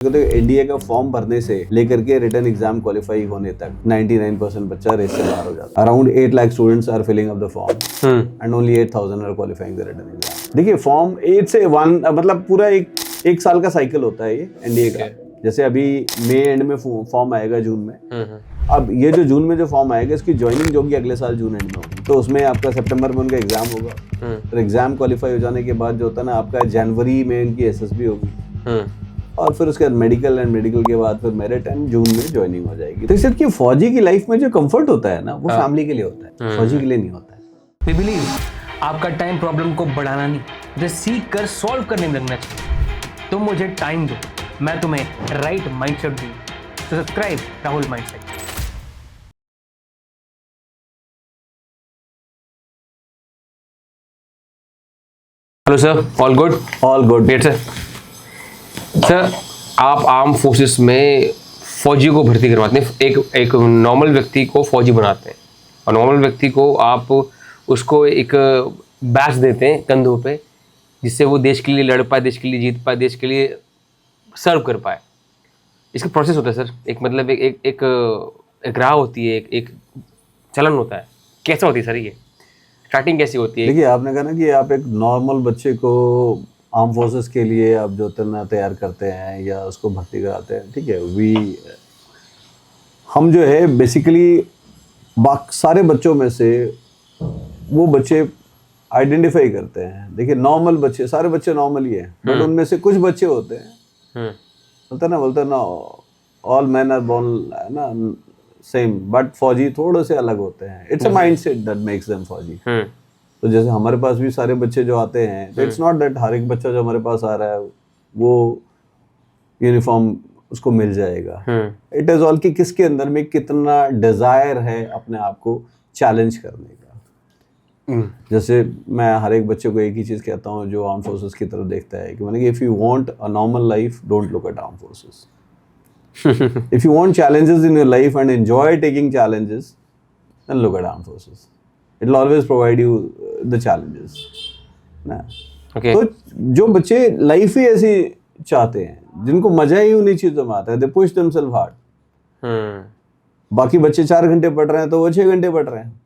तो एनडीए का फॉर्म भरने से लेकर के रिटर्न एग्जाम क्वालिफाई होने तक 99% बच्चा रेस से बाहर हो जाता है। Around 8 lakh students are filling up the form and only 8,000 are qualifying the return exam. देखिए फॉर्म 8 से 1 मतलब पूरा एक साल का साइकिल होता है ये एनडीए का। जैसे अभी मई एंड में फॉर्म आएगा जून में। अब ये जो जून में जो फॉर्म आएगा इसकी ज्वाइनिंग जो होगी अगले साल जून एंड में होगी, तो उसमें आपका सितंबर में उनका एग्जाम होगा। फिर एग्जाम क्वालिफाई हो जाने के बाद जो होता है ना आपका जनवरी में इनकी एसएसबी होगी और फिर उसके बाद मेडिकल एंड मेडिकल के बाद फिर मेरिट एंड जून में ज्वाइनिंग हो जाएगी। तो सिर्फ कि फौजी की लाइफ में जो कंफर्ट होता है ना वो फैमिली के लिए होता है, फौजी के लिए नहीं होता है। We believe आपका टाइम प्रॉब्लम को बढ़ाना नहीं, उसे सीख कर सॉल्व करने में लगना चाहिए। तुम मुझे टाइम दो, मैं तुम्हें राइट माइंडसेट दूं। तो subscribe Rahul mindset. Hello sir, all good? All good. Wait sir, sir आप आर्म फोर्सेस में फौजी को भर्ती करवाते हैं, एक नॉर्मल व्यक्ति को फौजी बनाते हैं और नॉर्मल व्यक्ति को आप उसको एक बैच देते हैं कंधों पे, जिससे वो देश के लिए लड़ पाए, देश के लिए जीत पाए, देश के लिए सर्व कर पाए। इसका प्रोसेस होता है सर, एक मतलब एक राह होती है, एक चलन होता है। कैसा होती है सर ये स्टार्टिंग कैसी होती है? देखिए आपने कहा ना कि आप एक नॉर्मल बच्चे को आर्म फोर्सेस के लिए आप जो तरह तैयार करते हैं या उसको भर्ती कराते हैं, ठीक है। हम जो है बेसिकली सारे बच्चों में से वो बच्चे आइडेंटिफाई करते हैं। देखिए नॉर्मल बच्चे, सारे बच्चे नॉर्मल ही हैं, बट उनमें से कुछ बच्चे होते हैं, बोलते ना ऑल मैन आर बोर्न ना सेम, बट फौजी थोड़े से अलग होते हैं। It's a mindset that makes them फौजी। तो जैसे हमारे पास भी सारे बच्चे जो आते हैं, तो इट्स नॉट दैट हर एक बच्चा जो हमारे पास आ रहा है वो यूनिफॉर्म उसको मिल जाएगा। इट इज ऑल कि किसके अंदर में कितना डिजायर है अपने आप को चैलेंज करने का। जैसे मैं हर एक बच्चे को एक ही चीज कहता हूँ जो आर्म फोर्सेस की तरफ देखता है कि मैंने if you want a normal life don't look at arm forces. If you want challenges in your life and enjoy taking challenges, then look at armed forces. It will always provide you the challenges. ना? Okay. तो जो बच्चे life ही ऐसी चाहते हैं, जिनको मजा ही उन्हीं चीजों में आता है, they push themselves hard. बाकी बच्चे 4 घंटे पढ़ रहे हैं तो वो 6 घंटे पढ़ रहे हैं।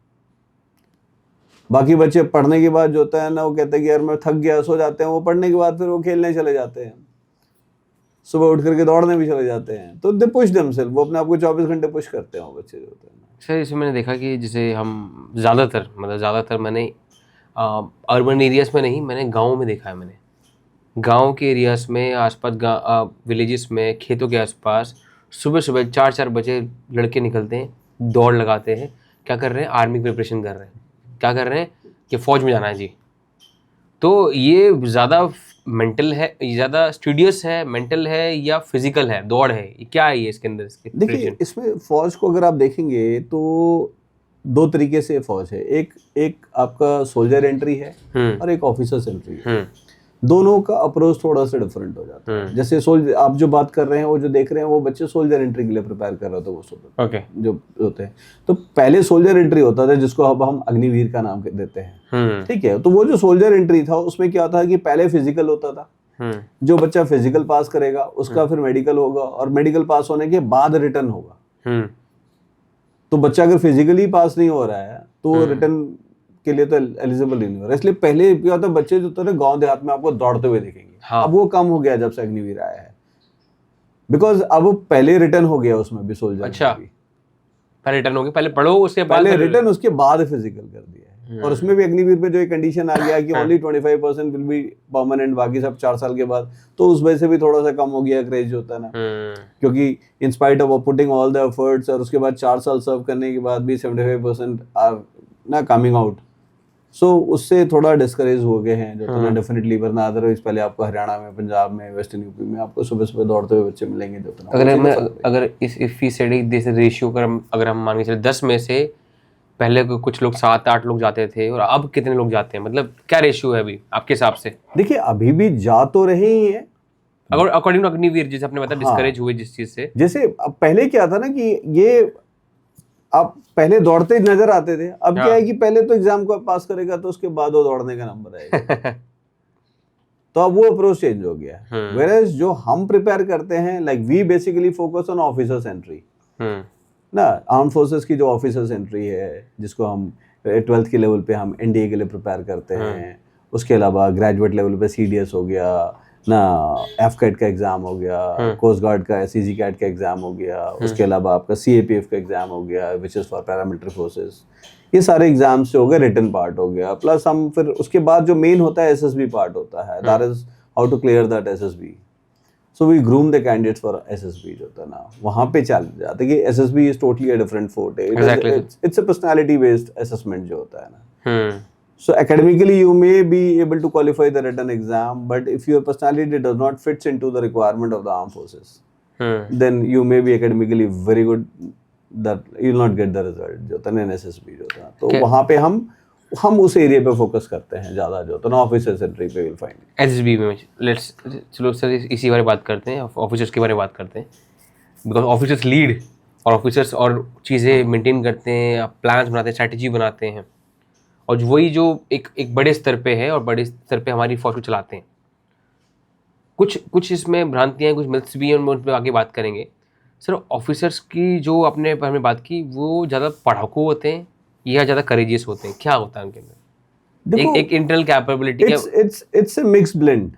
बाकी बच्चे पढ़ने के बाद जो होता है ना वो कहते हैं कि यार मैं थक गया, सो जाते हैं। वो पढ़ने के बाद फिर वो खेलने चले जाते हैं, सुबह उठ करके दौड़ने भी चले जाते हैं। तो दे पुश देमसेल्फ, वो अपने आप को 24 घंटे पुश करते हैं वो बच्चे जो होते हैं। सर इसमें मैंने देखा कि जैसे हम ज़्यादातर मैंने अर्बन एरियाज में नहीं, मैंने गाँव में देखा है। मैंने गाँव के एरियाज में आसपास विलेजेस में खेतों के आसपास सुबह सुबह 4-4 बजे लड़के निकलते हैं, दौड़ लगाते हैं। क्या कर रहे हैं? आर्मी की प्रिपरेशन कर रहे हैं। क्या कर रहे हैं कि फ़ौज में जाना है जी। तो ये ज़्यादा मेंटल है, ज़्यादा स्टूडियस है, मेंटल है या फिजिकल है, दौड़ है, ये क्या है ये इसके अंदर? देखिए इसमें फौज को अगर आप देखेंगे तो 2 तरीके से फौज है। एक आपका सोल्जर एंट्री है और एक ऑफिसर्स एंट्री है। दोनों का अप्रोच थोड़ा सा डिफरेंट हो जाता है। जैसे सोल्जर आप जो बात कर रहे हैं, वो जो देख रहे हैं वो बच्चे सोल्जर एंट्री के लिए प्रिपेयर कर रहे होते हैं, वो सोल्जर जो होते हैं। तो पहले सोल्जर एंट्री होता था जिसको अब हम अग्निवीर का नाम देते हैं, ठीक है। तो वो जो सोल्जर एंट्री था उसमें क्या था कि पहले फिजिकल होता था। जो बच्चा फिजिकल पास करेगा उसका फिर मेडिकल होगा और मेडिकल पास होने के बाद रिटर्न होगा। तो बच्चा अगर फिजिकली पास नहीं हो रहा है तो रिटर्न के लिए तो एलिजिबल ही नहीं हो रहा। इसलिए पहले क्या होता है, बच्चे जो होते हैं गांव देहात में आपको दौड़ते हुए दिखेंगे। अब वो कम हो गया जब से अग्निवीर आया है, बिकॉज अब पहले रिटर्न हो गया उसमें भी सोल्जर। अच्छा, पहले रिटर्न हो गया, पहले पढ़ो उसके बाद पहले रिटर्न उसके बाद फिजिकल कर दिया है। और उसमें भी अग्निवीर में जो एक कंडीशन आ गया कि ओनली 25% विल बी परमानेंट, बाकी सब 4 साल के बाद। तो उस वजह से भी थोड़ा सा कम हो गया क्रेज जो होता है ना, क्योंकि in spite of putting all the efforts और उसके बाद 4 साल सर्व करने के बाद भी 75% आर ना कमिंग आउट। सो उससे थोड़ा डिस्करेज हो गए हैं जो तो डेफिनेटली, वरना अदरवाइज पहले आपको हरियाणा में, पंजाब में, वेस्टर्न यूपी में आपको सुबह सुबह दौड़ते हुए बच्चे मिलेंगे जो तो। अगर इस फीसदी रेशियो अगर हम मान के चले 10 में से पहले कुछ लोग 7-8 लोग जाते थे और अब कितने लोग जाते हैं, मतलब क्या रेशियो है अभी आपके हिसाब से? देखिए अभी भी जा तो रहे ही है अगर अकॉर्डिंग टू अग्निवीर, जैसे आपने बताया डिस्करेज हुए जिस चीज से। जैसे पहले क्या था ना कि ये आप पहले दौड़ते नजर आते थे, अब क्या है कि पहले तो एग्जाम को पास करेगा तो उसके बाद वो दौड़ने का नंबर आएगा। तो अब वो अप्रोच चेंज हो गया है। वेयरएज जो हम प्रिपेयर करते हैं, like we basically focus on officers entry ना, आर्म फोर्सेस की जो ऑफिसर्स एंट्री है, जिसको हम 12th के लेवल पे हम एनडीए के लिए प्रिपेयर करते हैं। उसके अलावा ग्रेजुएट लेवल पे सीडीएस हो गया ना, एफकेट का एग्जाम हो गया, कोस्ट गार्ड का एसईजी कैट का एग्जाम हो गया, उसके अलावा आपका सीएपीएफ का एग्जाम हो गया which is for paramilitary forces. ये सारे एग्जाम्स से हो गए, रिटन पार्ट हो गया, प्लस हम फिर उसके बाद जो मेन होता है एसएसबी पार्ट होता है, that is how to clear that SSB. So we groom the candidates for SSB जो होता है ना, वहाँ पे चल जाते कि SSB is totally a different fort है, it's a personality based assessment जो होता है ना। So academically you may be able to qualify the written exam, but if your personality does not fits into the requirement of the armed forces, then you may be academically very good, that you will not get the result जो होता है SSB जो होता है। तो वहाँ पे हम उस एरिया पे फोकस करते हैं ज़्यादा, जो होता है ना ऑफिसर्स एंट्री पे विल फाइंड। एसएसबी में लेट्स चलो सर इसी बारे में बात करते हैं, ऑफिसर्स के बारे में बात करते हैं, बिकॉज ऑफिसर्स लीड और ऑफिसर्स और चीज़ें मेंटेन करते हैं, प्लान्स बनाते हैं, स्ट्रैटेजी बनाते हैं, और वही जो एक बड़े स्तर पे है और बड़े स्तर पे हमारी फौज को चलाते हैं। कुछ इसमें भ्रांतियाँ हैं, कुछ मिथ्स भी हैं, उन पर आगे बात करेंगे। सर ऑफिसर्स की जो आपने हमने बात की, वो ज़्यादा पढ़ाकू होते हैं या ज़्यादा करेजियस होते हैं, क्या होता है उनके अंदर? एक internal capability it's a mix blend.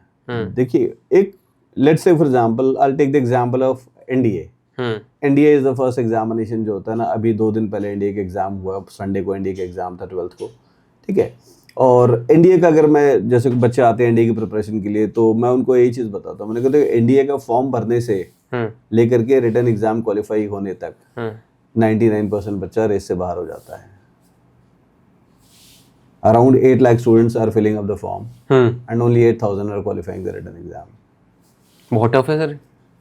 देखिए, एक let's say for example I will take the example of NDA. NDA is the first examination जो होता है ना, अभी 2 दिन पहले एनडीए का एग्जाम हुआ, संडे को एनडीए का एग्जाम था 12th को, ठीक है। और एनडीए का अगर मैं, जैसे बच्चे आते हैं एनडीए की प्रिपरेशन के लिए, तो मैं उनको यही चीज़ बताता हूँ, मैंने कहता एनडीए का फॉर्म भरने से लेकर के रिटन एग्जाम क्वालिफाई होने तक 99% बच्चा रेस से बाहर हो जाता है। Around 8 lakh students are filling up the form and only 8,000 are qualifying the written exam. बहुत टफ है सर।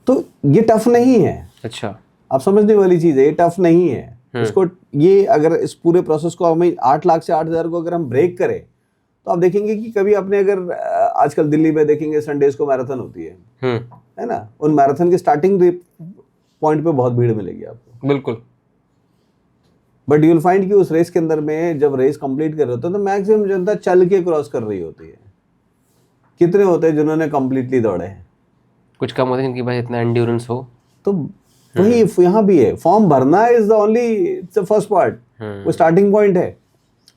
तो ये टफ नहीं है। अच्छा, आप समझने वाली चीज़ है, ये टफ नहीं है। इसको ये अगर इस पूरे प्रोसेस को हमें 8 लाख से 8,000 को अगर हम ब्रेक करें, तो आप देखेंगे कि कभी आपने अगर आजकल दिल्ली में देखेंगे संडेज को मैराथन होती है ना, उन मैराथन के स्टार्टिंग पॉइंट पे बहुत भीड़ मिलेगी आपको, बिल्कुल। बट यू विल फाइंड कि उस रेस के अंदर में जब रेस कंप्लीट कर रहे होते हैं तो मैक्सिमम जनता चल के क्रॉस कर रही होती है। कितने होते हैं जिन्होंने कंप्लीटली दौड़े हैं? कुछ कम होते हैं जिनके पास इतना एंड्योरेंस हो। तो वही यहाँ भी है, फॉर्म भरना is the only, it's the first part, वो स्टार्टिंग पॉइंट है।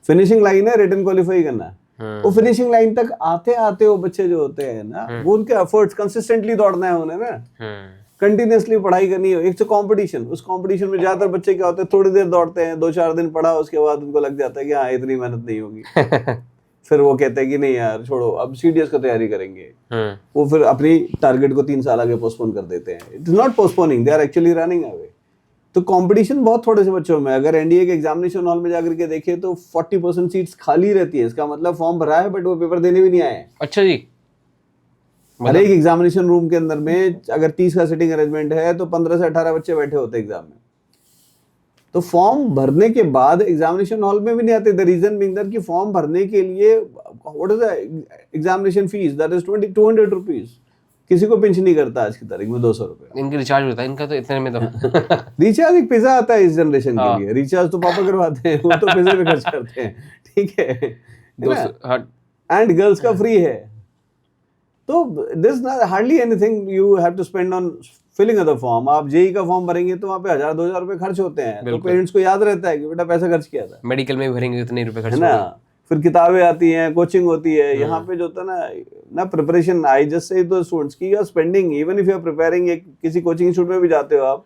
फिनिशिंग लाइन है रिटन क्वालिफाई करना। वो फिनिशिंग लाइन तक आते आते वो बच्चे जो होते हैं ना, वो उनके एफर्ट्स कंसिस्टेंटली दौड़ना है उन्हें ना, कंटिन्यूसली पढ़ाई करनी है। एक तो कंपटीशन, उस कंपटीशन में ज्यादातर बच्चे क्या होते हैं, थोड़ी देर दौड़ते हैं, 2-4 दिन पढ़ा, उसके बाद उनको लग जाता है कि हाँ इतनी मेहनत नहीं होगी। फिर वो कहते हैं कि नहीं यार छोड़ो, अब सीडीएस का तैयारी करेंगे। वो फिर अपनी टारगेट को 3 साल आगे पोस्टपोन कर देते हैं। It is not postponing, they are actually running away. तो कंपटीशन बहुत थोड़े से बच्चों में, अगर एनडीए के एग्जामिनेशन हॉल में जाकर के देखे तो 40% सीट्स खाली रहती है। इसका मतलब फॉर्म भरा है बट वो पेपर देने भी नहीं आए। अच्छा जी। हर एक एग्जामिनेशन रूम के अंदर में अगर 30 का सीटिंग अरेंजमेंट है तो 15 से 18 बच्चे बैठे होते हैं एग्जाम में। तो फॉर्म भरने के बाद एग्जामिनेशन हॉल में भी नहीं आते। द रीजन बीइंग दैट कि फॉर्म भरने के लिए what is the examination fees, that is 200 rupees. किसी को पिंच नहीं करता आज की तारीख में 200 रुपए। इनका रिचार्ज होता है, इनका तो इतने में तो रिचार्ज एक पिज्जा आता है इस जनरेशन के लिए। रिचार्ज तो पापा करवाते हैं, वो तो पिज्जे पे खर्च करते हैं, ठीक है। एंड गर्ल्स का फ्री है। तो this hardly anything you have to spend on filling a the form. आप जेई का फॉर्म भरेंगे तो वहाँ पे 1,000-2,000 रुपए खर्च होते हैं। तो पेरेंट्स को याद रहता है कि बेटा पैसा खर्च किया था। मेडिकल में भी भरेंगे इतने रुपए खर्च है ना। फिर किताबें आती हैं, कोचिंग होती है। यहाँ पे जो होता है ना preparation, I just say to students की you are spending, even if you are preparing, किसी कोचिंग इंस्टीट्यूट में भी जाते हो आप,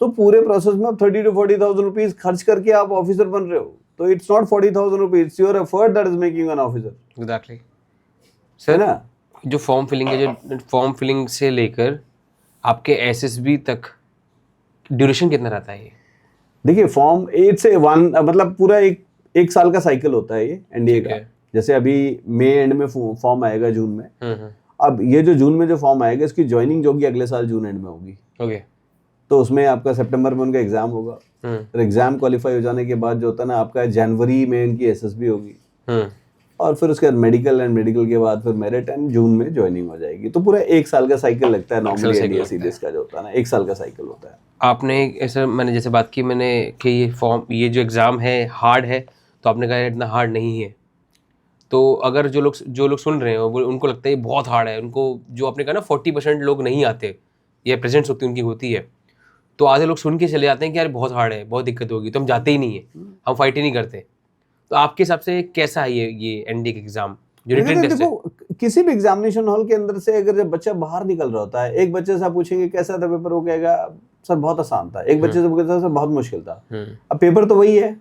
तो पूरे प्रोसेस में आप 30 to 40,000 रुपीज खर्च करके आप ऑफिसर बन रहे हो। तो it's not 40,000 rupees, it's your effort that is making an officer. Exactly sir ना। जो फॉर्म फिलिंग है, जो फॉर्म फिलिंग से लेकर आपके एसएसबी तक ड्यूरेशन कितना रहता है? देखिए फॉर्म 8 से 1 मतलब पूरा एक साल का साइकिल होता है ये एनडीए का। जैसे अभी मई एंड में फॉर्म आएगा जून में। अब ये जो जून में जो फॉर्म आएगा इसकी ज्वाइनिंग जो होगी अगले साल जून एंड में होगी। ओके। तो उसमें आपका सितंबर में उनका एग्जाम होगा। फिर एग्जाम क्वालिफाई हो जाने के बाद जो होता है ना आपका जनवरी में इनकी एसएसबी होगी। और फिर उसके बाद मेडिकल, एंड मेडिकल के बाद फिर मेरिट, एंड जून में ज्वाइनिंग हो जाएगी। तो पूरा 1 साल का साइकिल लगता है नॉर्मली एनडीए सीडीएस का जो होता है ना, 1 साल का साइकिल होता है। आपने ऐसा, मैंने जैसे बात की मैंने कि ये फॉर्म, ये जो एग्ज़ाम है हार्ड है, तो आपने कहा इतना हार्ड नहीं है। तो अगर जो लोग सुन रहे हैं वो उनको लगता है ये बहुत हार्ड है, उनको जो आपने कहा ना 40% लोग नहीं आते, ये प्रेजेंट्स होती उनकी होती है, तो आधे लोग सुन के चले जाते हैं कि यार बहुत हार्ड है, बहुत दिक्कत होगी, तो हम जाते ही नहीं है, हम फाइट ही नहीं करते। तो आपके हिसाब से कैसा है ये एनडी का एग्जाम जो रिटन टेस्ट है? देखो, किसी भी एग्जामिनेशन हॉल के अंदर से अगर जब बच्चा बाहर निकल रहा होता है, एक बच्चे से आप पूछेंगे कैसा था पेपर, वो कहेगा सर बहुत आसान था। एक बच्चे से पूछेगा सर बहुत मुश्किल था। अब पेपर तो वही है,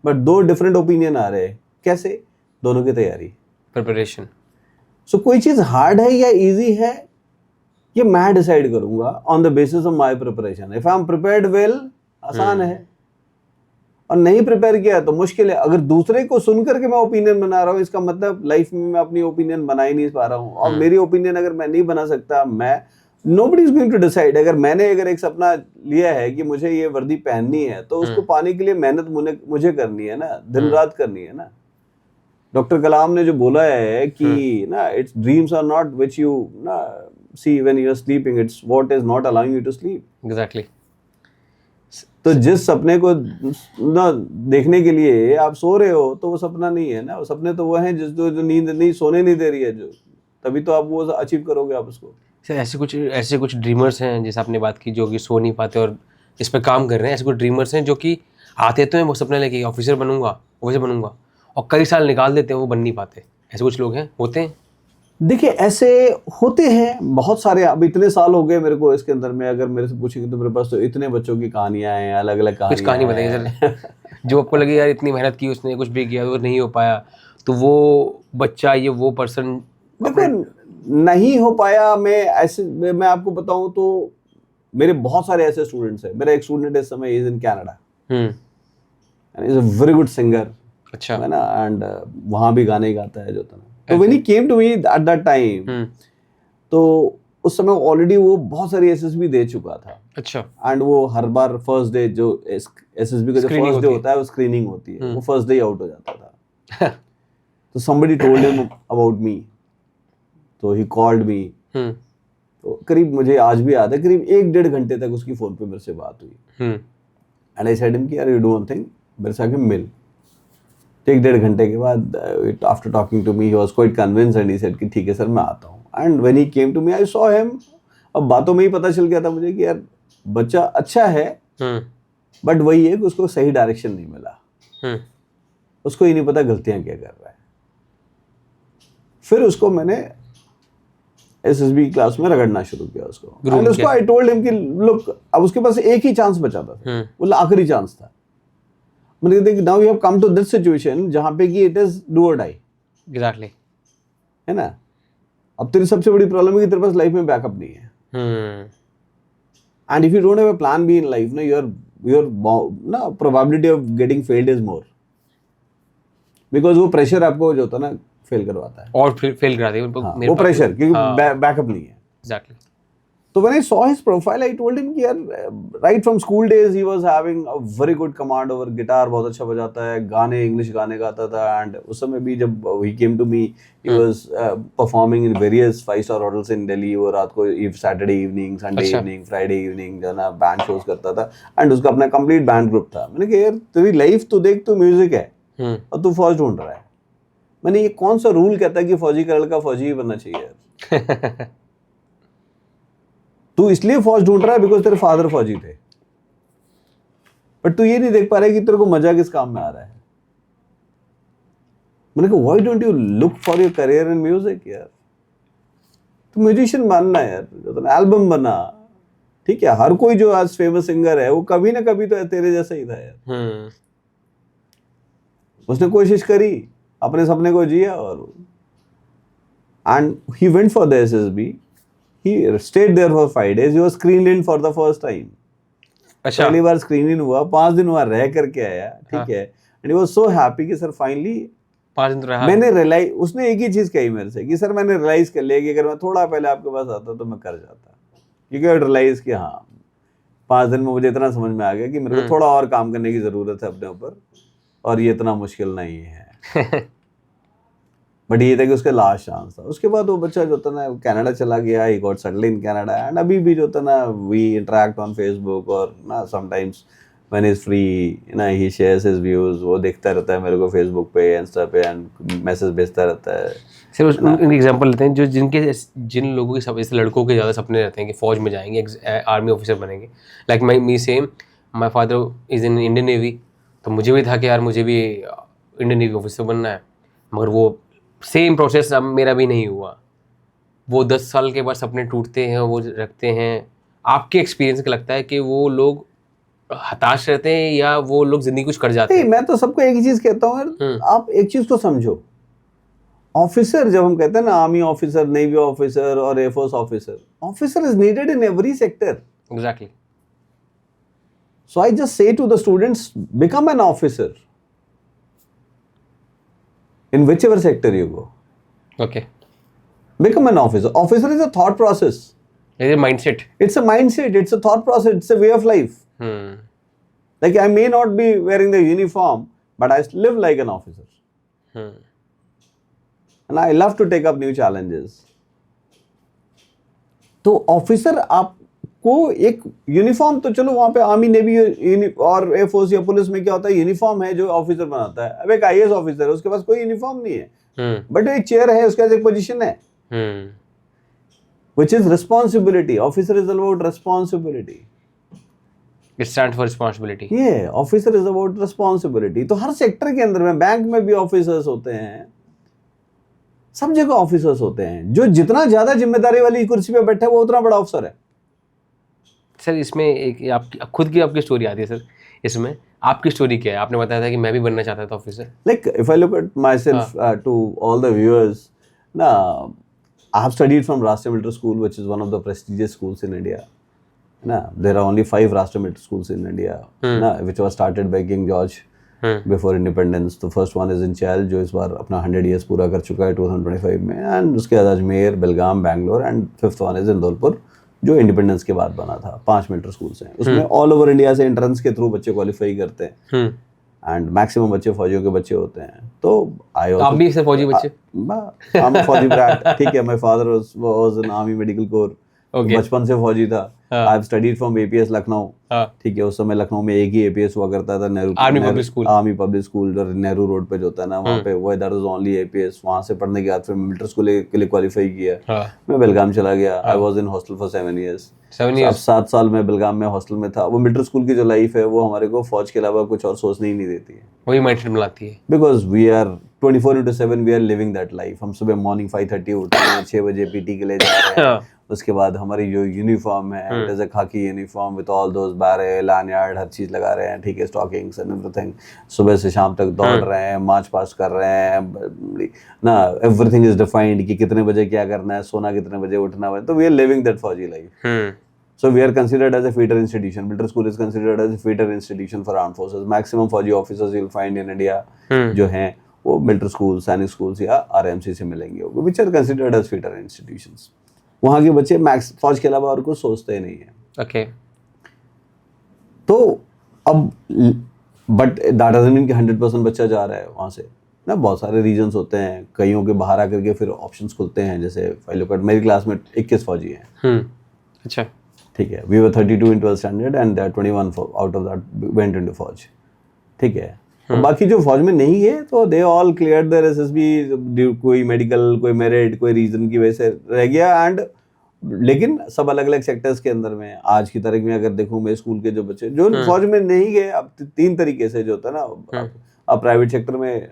बट दो डिफरेंट ओपिनियन आ रहे हैं। कैसे? दोनों की तैयारी, प्रिपरेशन। सो कोई चीज हार्ड है या इजी है ये मैं डिसाइड करूंगा on the basis of my preparation. If I am prepared well, आसान है, और नहीं प्रिपेयर किया तो मुश्किल है। अगर दूसरे को सुन करके मैं ओपिनियन बना रहा हूँ, इसका मतलब लाइफ में मैं अपनी ओपिनियन बना ही नहीं पा रहा हूँ। और मेरी ओपिनियन अगर मैं नहीं बना सकता, मैं nobody is going to decide. अगर एक सपना लिया है कि मुझे ये वर्दी पहननी है, तो उसको पाने के लिए मेहनत मुझे करनी है ना, दिन रात करनी है ना। डॉक्टर कलाम ने जो बोला है कि ना, it's dreams are not which you ना see when you are sleeping, it's what is not allowing you to sleep. Exactly. तो जिस सपने को ना देखने के लिए आप सो रहे हो, तो वो सपना नहीं है ना। वो सपने तो वो हैं जो नींद नहीं, सोने नहीं दे रही है, जो तभी तो आप वो अचीव करोगे आप उसको। सर ऐसे कुछ ड्रीमर्स हैं, जैसे आपने बात की, जो कि सो नहीं पाते और इस पे काम कर रहे हैं। ऐसे कुछ ड्रीमर्स हैं जो कि आते तो हैं वो सपने लेके ऑफिसर बनूंगा, और कई साल निकाल देते हैं, वो बन नहीं पाते। ऐसे कुछ लोग हैं, होते हैं। देखिए, ऐसे होते हैं बहुत सारे। अब इतने साल हो गए मेरे को इसके अंदर में, अगर मेरे से पूछेंगे तो मेरे पास तो इतने बच्चों की कहानियां हैं, अलग अलग कुछ कहानी बताइए सर, जो आपको लगे यार इतनी मेहनत की, उसने कुछ भी किया, वो नहीं हो पाया, तो वो बच्चा, ये वो पर्सन। देखो, नहीं हो पाया, मैं आपको बताऊं तो मेरे बहुत सारे ऐसे स्टूडेंट्स हैं। मेरा एक स्टूडेंट इस समय is in Canada, is a very good singer, अच्छा है ना, एंड वहां भी गाने गाता है जो तना। तो when he came to me at that time, तो उस समय ऑलरेडी वो बहुत सारी एसएसबी दे चुका था। अच्छा। एंड वो हर बार फर्स्ट डे, जो एसएसबी का जो फर्स्ट डे होता है, वो स्क्रीनिंग होती है, वो फर्स्ट डे आउट हो जाता था। तो somebody told him about me, तो he called me। तो करीब, मुझे आज भी याद है, करीब 1-1.5 घंटे तक उसकी फोन पे मेरे से बात हुई। एंड आई सेड हिम कि यार यू डू वन थिंग, मेरे से आके मिल। तो 1-1.5 घंटे के बाद, after talking to me, he was quite convinced and he said कि ठीक है सर, मैं आता हूँ। And when he came to me, I saw him. अब बातों में ही पता चल गया था मुझे कि यार बच्चा अच्छा है, बट वही है कि उसको सही डायरेक्शन नहीं मिला। उसको ही नहीं पता गलतियां क्या कर रहा है। फिर उसको मैंने एसएसबी क्लास में रगड़ना शुरू किया उसको। एंड उसको आई टोल्ड हिम कि लुक, अब उसके पास एक ही चांस बचा था, वो आखिरी चांस था। मैंने कहा now you have come to this situation जहां पे कि इट इज डू और डाई। एग्जैक्टली, है ना। अब तेरी सबसे बड़ी प्रॉब्लम है कि तेरे पास लाइफ में बैकअप नहीं है। And if you don't have a plan be in life ना, योर ना probability of getting failed is more, because वो प्रेशर आपको जो होता है ना फेल करवाता है, और फेल करा देगा। हाँ, वो प्रेशर, क्योंकि बैकअप नहीं है। एग्जैक्टली। तो when I saw his profile, I told him कि यार right from school days he was having a very good command over guitar, बहुत अच्छा बजाता है, गाने इंग्लिश गाने गाता था। एंड उस समय भी जब he came to me, he was performing in various 5-star hotels in Delhi। वो रात को Saturday evening, Sunday evening, Friday evening जो ना बैंड शोज करता था। एंड उसका अपना कंप्लीट बैंड ग्रुप था। मैंने कहा यार तेरी लाइफ तो देख, तू म्यूजिक है और तू फौज ढूंढ रहा है। मैंने, ये कौन सा रूल कहता है कि फौजी का लड़का फौजी ही बनना चाहिए यार? तू इसलिए फौज ढूंढ रहा है बिकॉज तेरे फादर फौजी थे, बट तू ये नहीं देख पा रहा है कि तेरे को मजा किस काम में आ रहा है। मैंने कहा why don't you look for your career in music यार? तू म्यूजिशियन बनना यार, एल्बम बना। ठीक है, हर कोई जो आज फेमस सिंगर है वो कभी ना कभी तो तेरे जैसा ही था यार। उसने कोशिश करी, अपने सपने को जिया, और and he went for the SSB. He stayed there for 5 days. He was screened in for the first time. अच्छा। पहली बार स्क्रीन इन हुआ, 5 दिन वहां रह करके आया। ठीक है, and he was so happy कि सर फाइनली 5 दिन रहा। मैंने रियलाइज, उसने एक ही चीज कही मेरे से कि सर मैंने रियलाइज कर लिया कि अगर मैं थोड़ा पहले आपके पास आता तो मैं कर जाता। क्योंकि रियलाइज कि हाँ, 5 दिन में मुझे इतना समझ में आ गया कि मेरे को थोड़ा और काम करने की जरूरत है अपने ऊपर, और ये इतना मुश्किल नहीं है। बट ये था कि उसका लास्ट चांस था। उसके बाद वो बच्चा जो था ना कनाडा चला गया, he got settled in Canada. And अभी भी जो था ना वी इंटरेक्ट ऑन फेसबुक, और ना sometimes when he's free, he shares his views, वो देखता रहता है मेरे को फेसबुक पे, इंस्टा पे, एंड मैसेज भेजता रहता है. सर उनके एग्जांपल लेते हैं जो जिन लोगों के सब जैसे लड़कों के ज़्यादा सपने रहते हैं कि फौज में जाएंगे, आर्मी ऑफिसर बनेंगे. Like me same, my father is in Indian navy, तो मुझे भी था कि यार मुझे भी इंडियन नेवी ऑफिसर बनना है, मगर वो सेम प्रोसेस अब मेरा भी नहीं हुआ. वो 10 साल के बाद सपने टूटते हैं, वो रखते हैं. आपके एक्सपीरियंस का लगता है कि वो लोग हताश रहते हैं या वो लोग जिंदगी कुछ कर जाते हैं? मैं तो सबको एक ही चीज कहता हूँ, आप एक चीज को समझो. ऑफिसर जब हम कहते हैं ना, आर्मी ऑफिसर, नेवी ऑफिसर और air force officer, officer is needed in every sector. Exactly. So I just say to the students, become an officer in whichever sector you go. Okay. Become an officer. Officer is a thought process. It's a mindset. It's a mindset. It's a thought process. It's a way of life. Like I may not be wearing the uniform, but I live like an officer. And I love to take up new challenges. तो officer आपको एक uniform, तो चलो वहां पे army navy और air force या police में क्या होता है, यूनिफॉर्म है जो ऑफिसर बनाता है. अब एक आईएएस ऑफिसर है, उसके पास कोई यूनिफॉर्म नहीं है, बट एक चेयर है, उसके पास एक पोजीशन है, which is responsibility. Officer is about responsibility. It stands for responsibility. ये ऑफिसर इज अबाउट रिस्पांसिबिलिटी. तो हर सेक्टर के अंदर में, बैंक में भी ऑफिसर्स होते हैं, सब जगह ऑफिसर्स होते हैं. जो जितना ज्यादा जिम्मेदारी वाली कुर्सी पे बैठा है वो उतना बड़ा अफसर है. सर इसमें एक आपकी खुद की आपकी स्टोरी आती है सर. इसमें आपकी स्टोरी क्या है? आपने बताया था कि मैं भी बनना चाहता था officer. Like if I look at myself, to all the viewers, I have studied from Rashtriya Military School, which is one of the prestigious schools in India. There are only 5 Rashtriya Military Schools in India, which was started by King George before independence. The first one is in Chail, जो इस बार अपना 100 years पूरा कर चुका है 2025 में, and उसके बाद अजमेर, बेलगाम, Bangalore, and 5th one is इंदौलपुर, जो इंडिपेंडेंस के बाद बना था. 5 मिलिट्री स्कूल्स हैं उसमें. ऑल ओवर इंडिया से एंट्रेंस के थ्रू बच्चे क्वालिफाई करते हैं, एंड मैक्सिमम बच्चे फौजियों के बच्चे होते हैं. तो आप भी सर फौजी बच्चे? I'm a फौजी ब्रैट. ठीक है, my father was in army medical corps. बचपन से फौजी था. I have studied from APS Lucknow. ठीक है, उस समय लखनऊ में एक ही एपीएस हुआ करता था, नेहरू आर्मी पब्लिक स्कूल जो नेहरू रोड पे जो होता है ना, वहाँ पे वो दैट वाज ओनली एपीएस. वहाँ से पढ़ने के बाद फिर मिलिट्री स्कूल के लिए क्वालिफाई किया. मैं बेलगाम चला गया. I was in hostel for 7 years. 7 साल में बेलगाम में हॉस्टल में था. वो मिलिट्री स्कूल की जो लाइफ है वो हमारे को फौज के अलावा कुछ और सोचने ही नहीं देती है. वही माइंडसेट बनाती है. Because we are 24/7 we are living that life. हम सुबह मॉर्निंग 5:30 उठते हैं, 6 बजे पीटी के लिए जा रहे हैं. उसके बाद हमारी जो यूनिफॉर्म है, it is a khaki uniform with all those beret, lanyard, हर चीज लगा रहे हैं. ठीक है, स्टॉकिंग्स एंड एवरीथिंग. सुबह से शाम तक दौड़ रहे हैं, मार्च पास्ट कर रहे हैं ना. एवरीथिंग इज डिफाइंड कि कितने बजे क्या करना है, सोना कितने बजे, उठना है. तो वी आर लिविंग दैट फौजी life. So we are considered as a feeder institution. Military school is considered as a feeder institution for armed forces. Maximum फौजी officers you'll find in India जो हैं वो military schools, सैनिक schools या RMC से मिलेंगे, which are considered as feeder institutions. वहाँ के बच्चे मैक्स फौज के अलावा और कुछ सोचते नहीं हैं. Okay. तो अब बट दैट डजंट मीन कि 100% बच्चा जा रहा है वहाँ से ना. बहुत सारे रीजंस होते हैं. कईयों के बाहर आकर के फिर ऑप्शंस खुलते हैं. जैसे मेरी क्लास में 21 फौजी हैं. अच्छा, ठीक है. We were 32 in 12th standard and 21 out of that went into फौज. ठीक है. तो बाकी जो फौज में नहीं है तो they all clear there SSB. कोई मेडिकल, कोई मेरिट, कोई रीजन की वजह से रह गया. एंड लेकिन सब अलग अलग सेक्टर्स के अंदर में. आज की तारीख में अगर देखूं, मेरे स्कूल के जो बच्चे जो फौज में नहीं गए, अब 3 तरीके से जो होता है ना, आप प्राइवेट सेक्टर में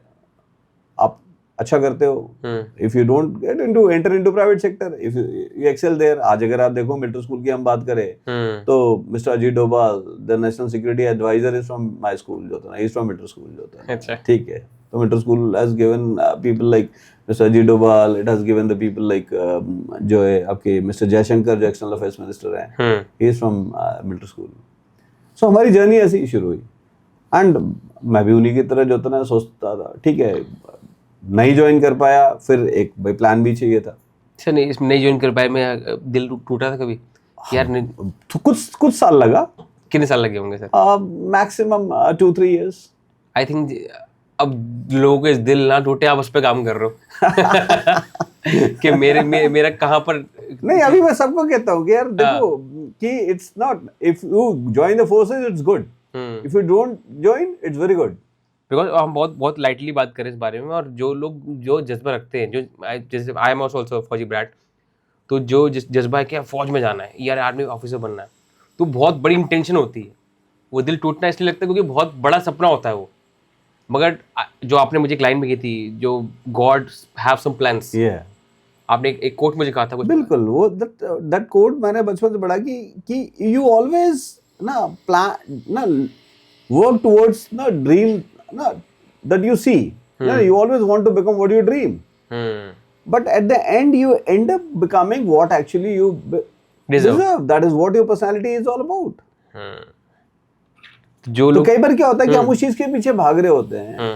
आप अच्छा करते हो. If you don't get into enter into private sector, if you excel there. आज अगर आप देखो मिलिट्री स्कूल की हम बात करें तो mister Ajit Doval, the national security adviser, is from my school जो होता है, इज फ्रॉम मिलिट्री स्कूल जो होता है. ठीक है. तो military school has given people like mister Ajit Doval. It has given the people like जो है आपके मिस्टर जयशंकर जो एक्सटर्नल अफेयर्स मिनिस्टर हैं, he is from military school. So हमारी जर्नी ऐसे ही शुरू हुई. एंड मैं भी उन्हीं की तरह जो होता ना सोचता था. ठीक है, नहीं ज्वाइन कर पाया, फिर एक भाई प्लान भी चाहिए था. अच्छा, नहीं ज्वाइन कर पाया, मैं दिल टूटा था कभी यार? नहीं, तो कुछ साल लगा. कितने साल लगे होंगे sir? Maximum 2-3 years. I think अब लोगों के दिल ना टूटे, आप उस पर काम कर रहे हो कि मेरा कहाँ पर. नहीं, अभी मैं सबको कहता हूँ कि यार देखो कि it's not, if you join the forces it's good. If you don't join it's very good. Because हम बहुत बहुत लाइटली बात करें इस बारे में, और जो लोग जो जज्बा रखते हैं, जो जैसे आई एम ऑल्सो फौजी ब्रैट, तो जो जज्बा है कि फौज में जाना है यार, आर्मी ऑफिसर बनना है, तो बहुत बड़ी इंटेंशन होती है, वो दिल टूटना इसलिए लगता है क्योंकि बहुत बड़ा सपना होता है वो। मगर जो आपने मुझे एक लाइन में की थी, जो गॉड हैव सम प्लान्स, आपने एक कोट मुझे कहा था कुछ। बिल्कुल, वो दैट कोट मैंने बचपन से पढ़ा कि यू ऑलवेज ना प्लान ना वर्क टुवर्ड्स ना ड्रीम ना दैट यू सी, ना you always want to become what you dream, but at the end you end up becoming what actually you deserve. That is what your personality is all about. जो लोग, तो कई बार क्या होता है कि हम उस चीज के पीछे भाग रहे होते हैं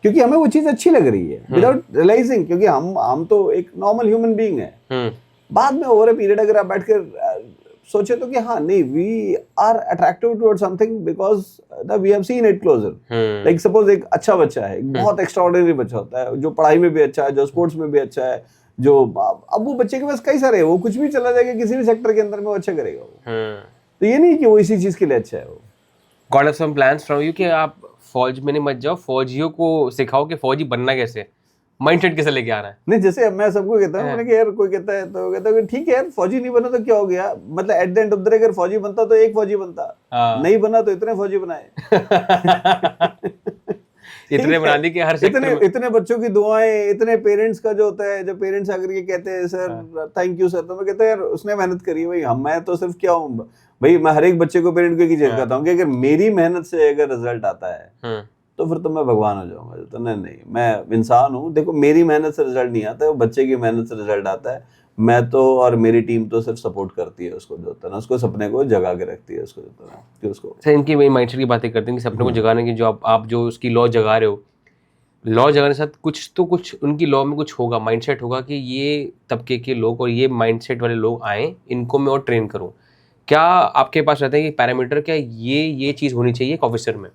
क्योंकि हमें वो चीज अच्छी लग रही है विदाउट रियलाइजिंग, क्योंकि हम तो एक नॉर्मल ह्यूमन बीइंग है। बाद में ओवर अ पीरियड अगर आप बैठकर सोचे तो कि हाँ नहीं, we are attractive toward something because we have seen it closer. Like suppose एक अच्छा बच्चा है, एक बहुत एक्स्ट्राऑर्डिनरी बच्चा होता है, जो पढ़ाई में भी अच्छा है, जो स्पोर्ट्स में भी अच्छा है, जो अब वो बच्चे के पास कई सारे है, वो कुछ भी चला जाएगा किसी भी सेक्टर के अंदर में वो अच्छा करेगा वो। तो ये नहीं कि वो इसी चीज के लिए अच्छा है वो। God have some plans from you कि आप फौज में नहीं मत जाओ, फौजियों को सिखाओ कि फौजी बनना कैसे, माइंडसेट कैसे लेके आना है। नहीं, जैसे मैं सबको कहता हूँ मैंने कि यार कोई कहता है तो कहता है कि ठीक है यार फौजी नहीं बना तो क्या हो गया, मतलब at the end of the day अगर फौजी बनता तो एक फौजी बनता, नहीं बना तो इतने फौजी बनाए। इतने बना दी कि हर इतने बच्चों की दुआएं, इतने पेरेंट्स का जो होता है, जब पेरेंट्स आकर के कहते हैं सर थैंक यू सर, तो मैं कहता है यार उसने मेहनत करी भाई, मैं तो सिर्फ क्या हूँ भाई, मैं हर एक बच्चे को पेरेंट को एक ही चीज कहता हूँ कि अगर मेरी मेहनत से अगर रिजल्ट आता है तो फिर तो मैं भगवान हो जाऊंगा। तो नहीं, मैं इंसान हूँ, देखो मेरी मेहनत से रिजल्ट नहीं आता है, वो बच्चे की मेहनत से रिजल्ट आता है। मैं तो और मेरी टीम तो सिर्फ सपोर्ट करती है उसको, जो होता है ना, उसको सपने को जगा के रखती है उसको, जो होता है कि उसको इनकी वही माइंडसेट की बातें करते हैं कि सपने को जगाने की, जो आप जो उसकी लॉ जगा रहे हो, लॉ जगाने के साथ कुछ उनकी लॉ में कुछ होगा, माइंडसेट होगा कि ये तबके के लोग और ये माइंडसेट वाले लोग आए, इनको मैं और ट्रेन करूँ। क्या आपके पास रहता है कि पैरामीटर, क्या ये चीज़ होनी चाहिए एक ऑफिसर में?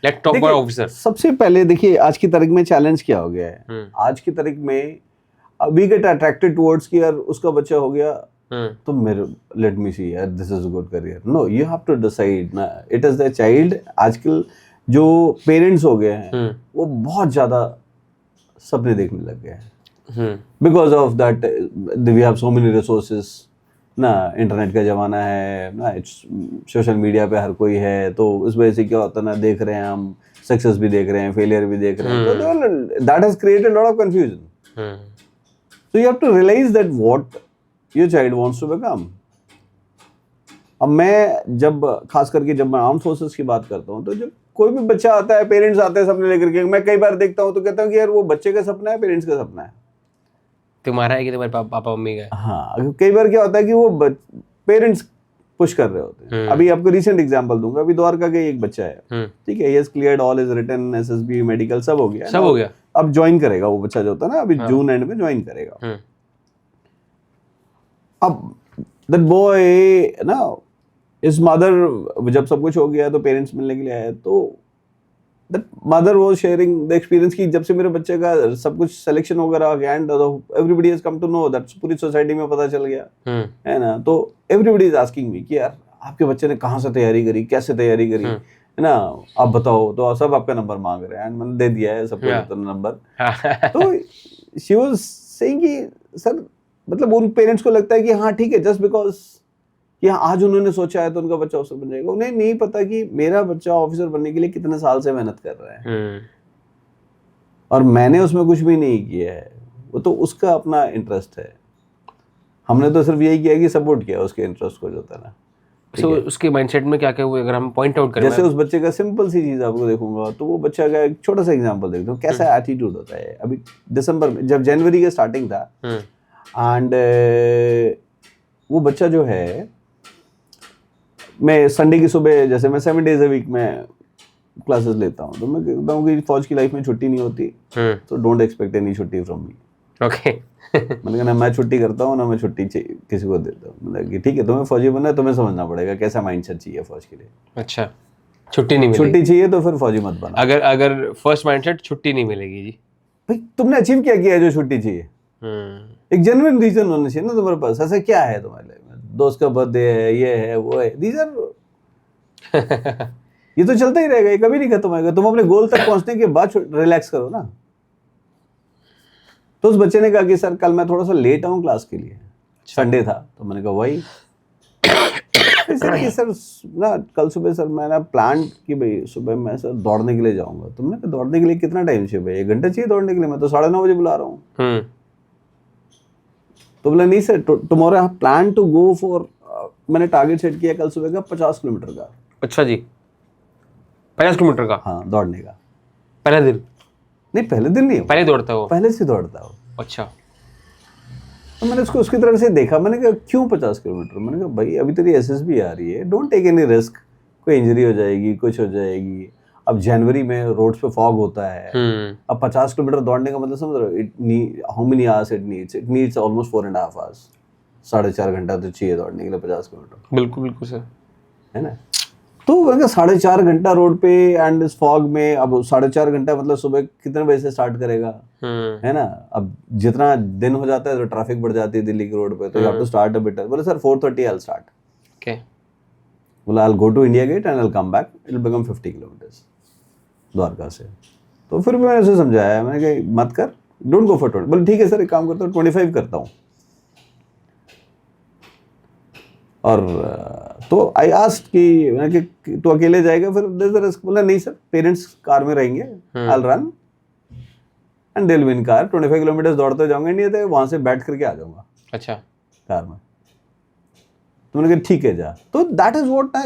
Let's talk about officer. सबसे पहले देखिए आज की तारीख में चैलेंज क्या हो गया है, आज की तारीख में वी गेट अट्रैक्टेड टुवर्ड्स कि यार उसका बच्चा हो गया तो मेरे लेट मी सी यार this is a good career. No, you have to decide ना, इट इज द चाइल्ड। आजकल जो पेरेंट्स हो गए हैं वो बहुत ज्यादा सपने देखने लग गए हैं because of that we have so many resources ना, इंटरनेट का ज़माना है ना, सोशल मीडिया पे हर कोई है, तो उस वजह से क्या होता है ना, देख रहे हैं हम, सक्सेस भी देख रहे हैं, फेलियर भी देख रहे हैं, तो that has created lot of confusion. So you have to realise that what your child wants to become. अब मैं जब खास करके जब मैं आर्म फोर्सेस की बात करता हूँ, तो जब कोई भी बच्चा आता है, पेरेंट्स आते हैं सपने लेकर के, मैं कई बार देखता हूँ तो कहता हूँ कि यार वो बच्चे का सपना है, पेरेंट्स का सपना है, तुम्हारा है कि तुम्हारे पापा मम्मी का? हाँ, कई बार क्या होता है कि वो पेरेंट्स पुश कर रहे होते हैं। अभी आपको रिसेंट एग्जांपल दूंगा, अभी द्वारका का एक बच्चा है, ठीक है, yes cleared all is written, SSB medical सब हो गया। अब ज्वाइन करेगा वो बच्चा, जो होता है ना, अभी जून एंड में ज्वाइन करेगा। अब दैट बॉय ना, इस मदर, जब सब कुछ हो गया तो पेरेंट्स मिलने के लिए आए, तो that mother was sharing the experience कि जब से मेरे बच्चे का सब कुछ सिलेक्शन वगैरह and everybody has come to know that, पूरी सोसाइटी में पता चल गया है ना, तो एवरीबॉडी इज आस्किंग मी कि यार आपके बच्चे ने कहाँ से तैयारी करी, कैसे तैयारी करी, है ना, आप बताओ। तो सब आपका नंबर मांग रहे हैं एंड मैंने दे दिया है सबको नंबर। तो शी वाज सेइंग कि सर, मतलब उन पेरेंट्स को लगता है कि हाँ ठीक है, जस्ट बिकॉज कि आज उन्होंने सोचा है तो उनका बच्चा ऑफिसर बन जाएगा। उन्हें नहीं पता कि मेरा बच्चा ऑफिसर बनने के लिए कितने साल से मेहनत कर रहा है और मैंने उसमें कुछ भी नहीं किया है, वो तो उसका अपना इंटरेस्ट है, हमने तो सिर्फ यही किया कि सपोर्ट किया उसके इंटरेस्ट को, जो होता है ना। So, उसके माइंडसेट में क्या क्या हुआ, अगर हम पॉइंट आउट करें, जैसे उस बच्चे का सिंपल सी चीज आपको देखूंगा, तो वो बच्चा का एक छोटा सा एग्जांपल देखते हो कैसा एटीट्यूड होता है। अभी दिसंबर में, जब जनवरी का स्टार्टिंग था, एंड वो बच्चा जो है, मैं संडे की सुबह, जैसे मैं 7 days a week में क्लासेस लेता हूँ, तो मैं कहता हूँ कि फौज की लाइफ में छुट्टी नहीं होती, तो डोंट एक्सपेक्ट एनी छुट्टी फ्रॉम मी। ओके। मैंने कहा ना मैं छुट्टी करता हूँ ना मैं छुट्टी किसी को देता हूँ। मतलब कि ठीक है, तुम्हें फौजी बनना है, तुम्हें समझना पड़ेगा कैसा माइंडसेट चाहिए फौज के लिए। अच्छा, छुट्टी नहीं मिलेगी, छुट्टी चाहिए तो फिर फौजी मत बना। अगर फर्स्ट माइंडसेट छुट्टी नहीं मिलेगी जी, भाई तुमने अचीव क्या किया है जो छुट्टी चाहिए? एक जेन्युइन रीजन होना चाहिए ना तुम्हारे पास, ऐसा क्या है तुम्हारे लिए, दोस्त का बर्थडे है, ये है वो है, दीज आर ये तो चलता ही रहेगा, ये कभी नहीं खत्म होगा। तुम अपने गोल तक पहुंचने के बाद रिलैक्स करो ना। तो उस बच्चे ने कहा कि सर कल मैं थोड़ा सा लेट आऊँ क्लास के लिए, संडे था। तो मैंने कहा वही सर कि सर ना कल सुबह सर मैंने प्लान कि भाई सुबह मैं सर दौड़ने के लिए जाऊंगा। तुमने कहा दौड़ने के लिए कितना टाइम चाहिए भाई? 1 घंटा चाहिए दौड़ने के लिए, मैं तो 9:30 बजे बुला रहा हूँ। तो बोला नहीं sir tomorrow I have plan to go for, मैंने टारगेट सेट किया कल सुबह का 50 किलोमीटर का। अच्छा जी, 50 किलोमीटर का? हाँ, दौड़ने का। पहले दिन? नहीं पहले दिन नहीं, पहले दौड़ता हो? पहले से दौड़ता हो। अच्छा। तो मैंने उसको उसकी तरफ से देखा, मैंने कहा क्यों 50 किलोमीटर? मैंने कहा भाई अभी तेरी एसएसबी आ रही है, डोंट टेक एनी रिस्क, कोई इंजरी हो जाएगी, कुछ हो जाएगी। अब जनवरी में रोड्स पे फॉग होता है। अब 50 किलोमीटर दौड़ने का मतलब समझ रहे हो, how many hours it needs almost 4.5 hours, 4.5 घंटा तो चाहिए दौड़ने के लिए 50 किलोमीटर। बिल्कुल बिल्कुल सर, है ना। तो मैंने 4.5 घंटा रोड पे एंड इस फॉग में, अब 4.5 घंटा मतलब सुबह कितने बजे से स्टार्ट करेगा? है ना। अब जितना दिन हो जाता है तो ट्रैफिक बढ़ जाती है दिल्ली की रोड पे, तो you have to start a bit. बोले sir 4:30 I will start. Okay. बोला I will go to India Gate and I will come back, it will become 50 kilometres Dwarka से। तो फिर भी मैंने उसे समझाया, मैंने कहा मत कर, डोंट गो फॉर 20। बोले ठीक है सर एक काम करता हूँ 25 करता हूँ। और तो आई आस्क्ड कि तू अकेले जाएगा फिर देयर इज रिस्क? बोला नहीं सर पेरेंट्स कार में रहेंगे, I will run and they will be in car. 25 kilometre दौड़ते जाऊंगा इंडिया तक, वहां से बैठ करके आ जाऊंगा। अच्छा। कार में। तो मैंने कहा ठीक है जा। तो that is what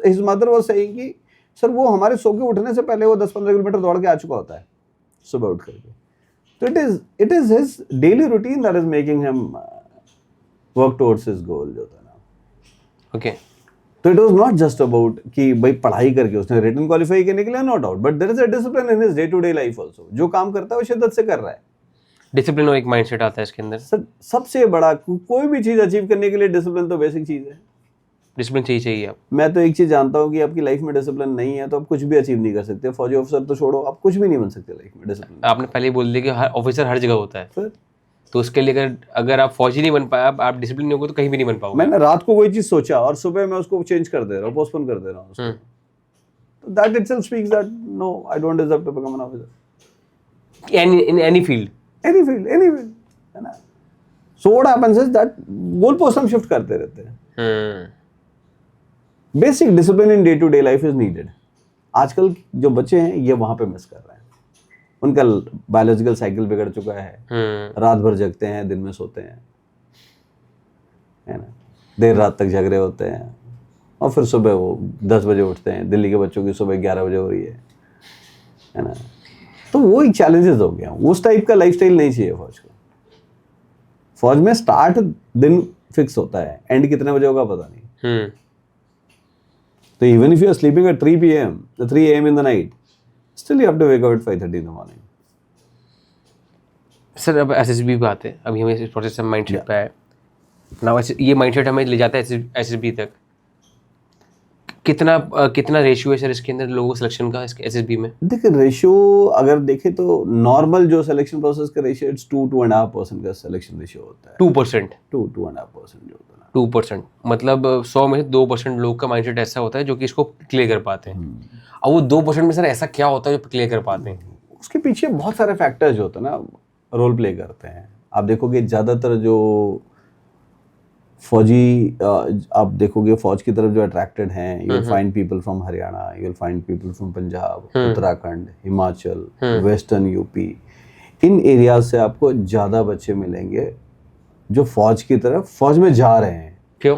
his mother was saying कि सर वो हमारे सो के उठने से पहले वो 10-15 किलोमीटर दौड़ के आ चुका होता है सुबह उठ करके। तो it is his daily routine that is making him work towards his goal जो था ना। ओके। तो it was not just about कि भाई पढ़ाई करके उसने रिटन क्वालिफाई करने के लिए, no doubt, but there is a discipline in his day to day life also. जो काम करता है वो शिद्दत से कर रहा है। डिसिप्लिन और एक माइंडसेट आता है इसके अंदर। सबसे बड़ा कोई भी चीज अचीव करने के लिए डिसिप्लिन तो बेसिक चीज है। डिसिप्लिन चाहिए आप। मैं तो एक चीज जानता हूँ कि आपकी लाइफ में डिसिप्लिन नहीं है तो आप कुछ भी अचीव नहीं कर सकते। फौजी ऑफिसर तो छोड़ो, आप कुछ भी नहीं बन सकते लाइफ में डिसिप्लिन। आपने पहले ही बोल दिया कि हर ऑफिसर हर जगह होता है, फिर तो उसके लिए अगर आप फौजी नहीं बन पाए, आप डिसिप्लिन नहीं होगे तो कहीं भी नहीं बन पाओगे। मैंने रात को कोई चीज सोचा और सुबह मैं उसको चेंज कर दे रहा हूँ, पोस्टपोन कर दे रहा हूँ उसको, तो that itself speaks that no I don't deserve to become an officer in any field, है ना। So what happens is that goal post हम शिफ्ट करते रहते हैं। Basic discipline in day to day life is needed. आजकल जो बच्चे हैं ये वहां पे मिस कर रहे हैं। उनका बायोलॉजिकल साइकिल बिगड़ चुका है। रात भर जगते हैं, दिन में सोते हैं, है ना। देर रात तक जग रहे होते हैं और फिर सुबह वो 10 बजे उठते हैं। दिल्ली के बच्चों की सुबह 11 बजे हो रही है ना। तो वो एक चैलेंजेस हो गया। उस टाइप का लाइफस्टाइल नहीं चाहिए फौज को। फौज में स्टार्ट दिन फिक्स होता है, एंड कितने बजे होगा पता नहीं। तो even if you are sleeping at 3 PM 3 AM in the night, still you have to wake up at 5:30 in the morning. Sir अब एसएसबी पे आते हैं। अभी हमें इस प्रोसेस में माइंडसेट पे है ना, ये माइंडसेट हमें ले जाता है एसएसबी तक। कितना रेशियो है सर इसके अंदर लोगों को सिलेक्शन का एसएसबी में? देखिए रेशियो अगर देखें तो नॉर्मल जो सिलेक्शन प्रोसेस का रेशियो इट्स 2-2.5% का सिलेक्शन रेशियो होता है। 2%? 2-2.5% जो होता है ना। 2%, मतलब 100 में से 2% लोग का माइंडसेट ऐसा होता है जो कि इसको क्लियर कर पाते हैं। अब वो 2% में सर ऐसा क्या होता है जो क्लियर कर पाते हैं? उसके पीछे बहुत सारे फैक्टर्स जो होते हैं ना रोल प्ले करते हैं। आप देखोगे ज़्यादातर जो फौजी आप देखोगे फौज की तरफ जो अट्रैक्टेड हैं, you will find people from Haryana, you will find people from Punjab, Uttarakhand, Himachal, western UP. In areas से आपको ज़्यादा बच्चे मिलेंगे जो फौज की तरफ फौज में जा रहे हैं। क्यों?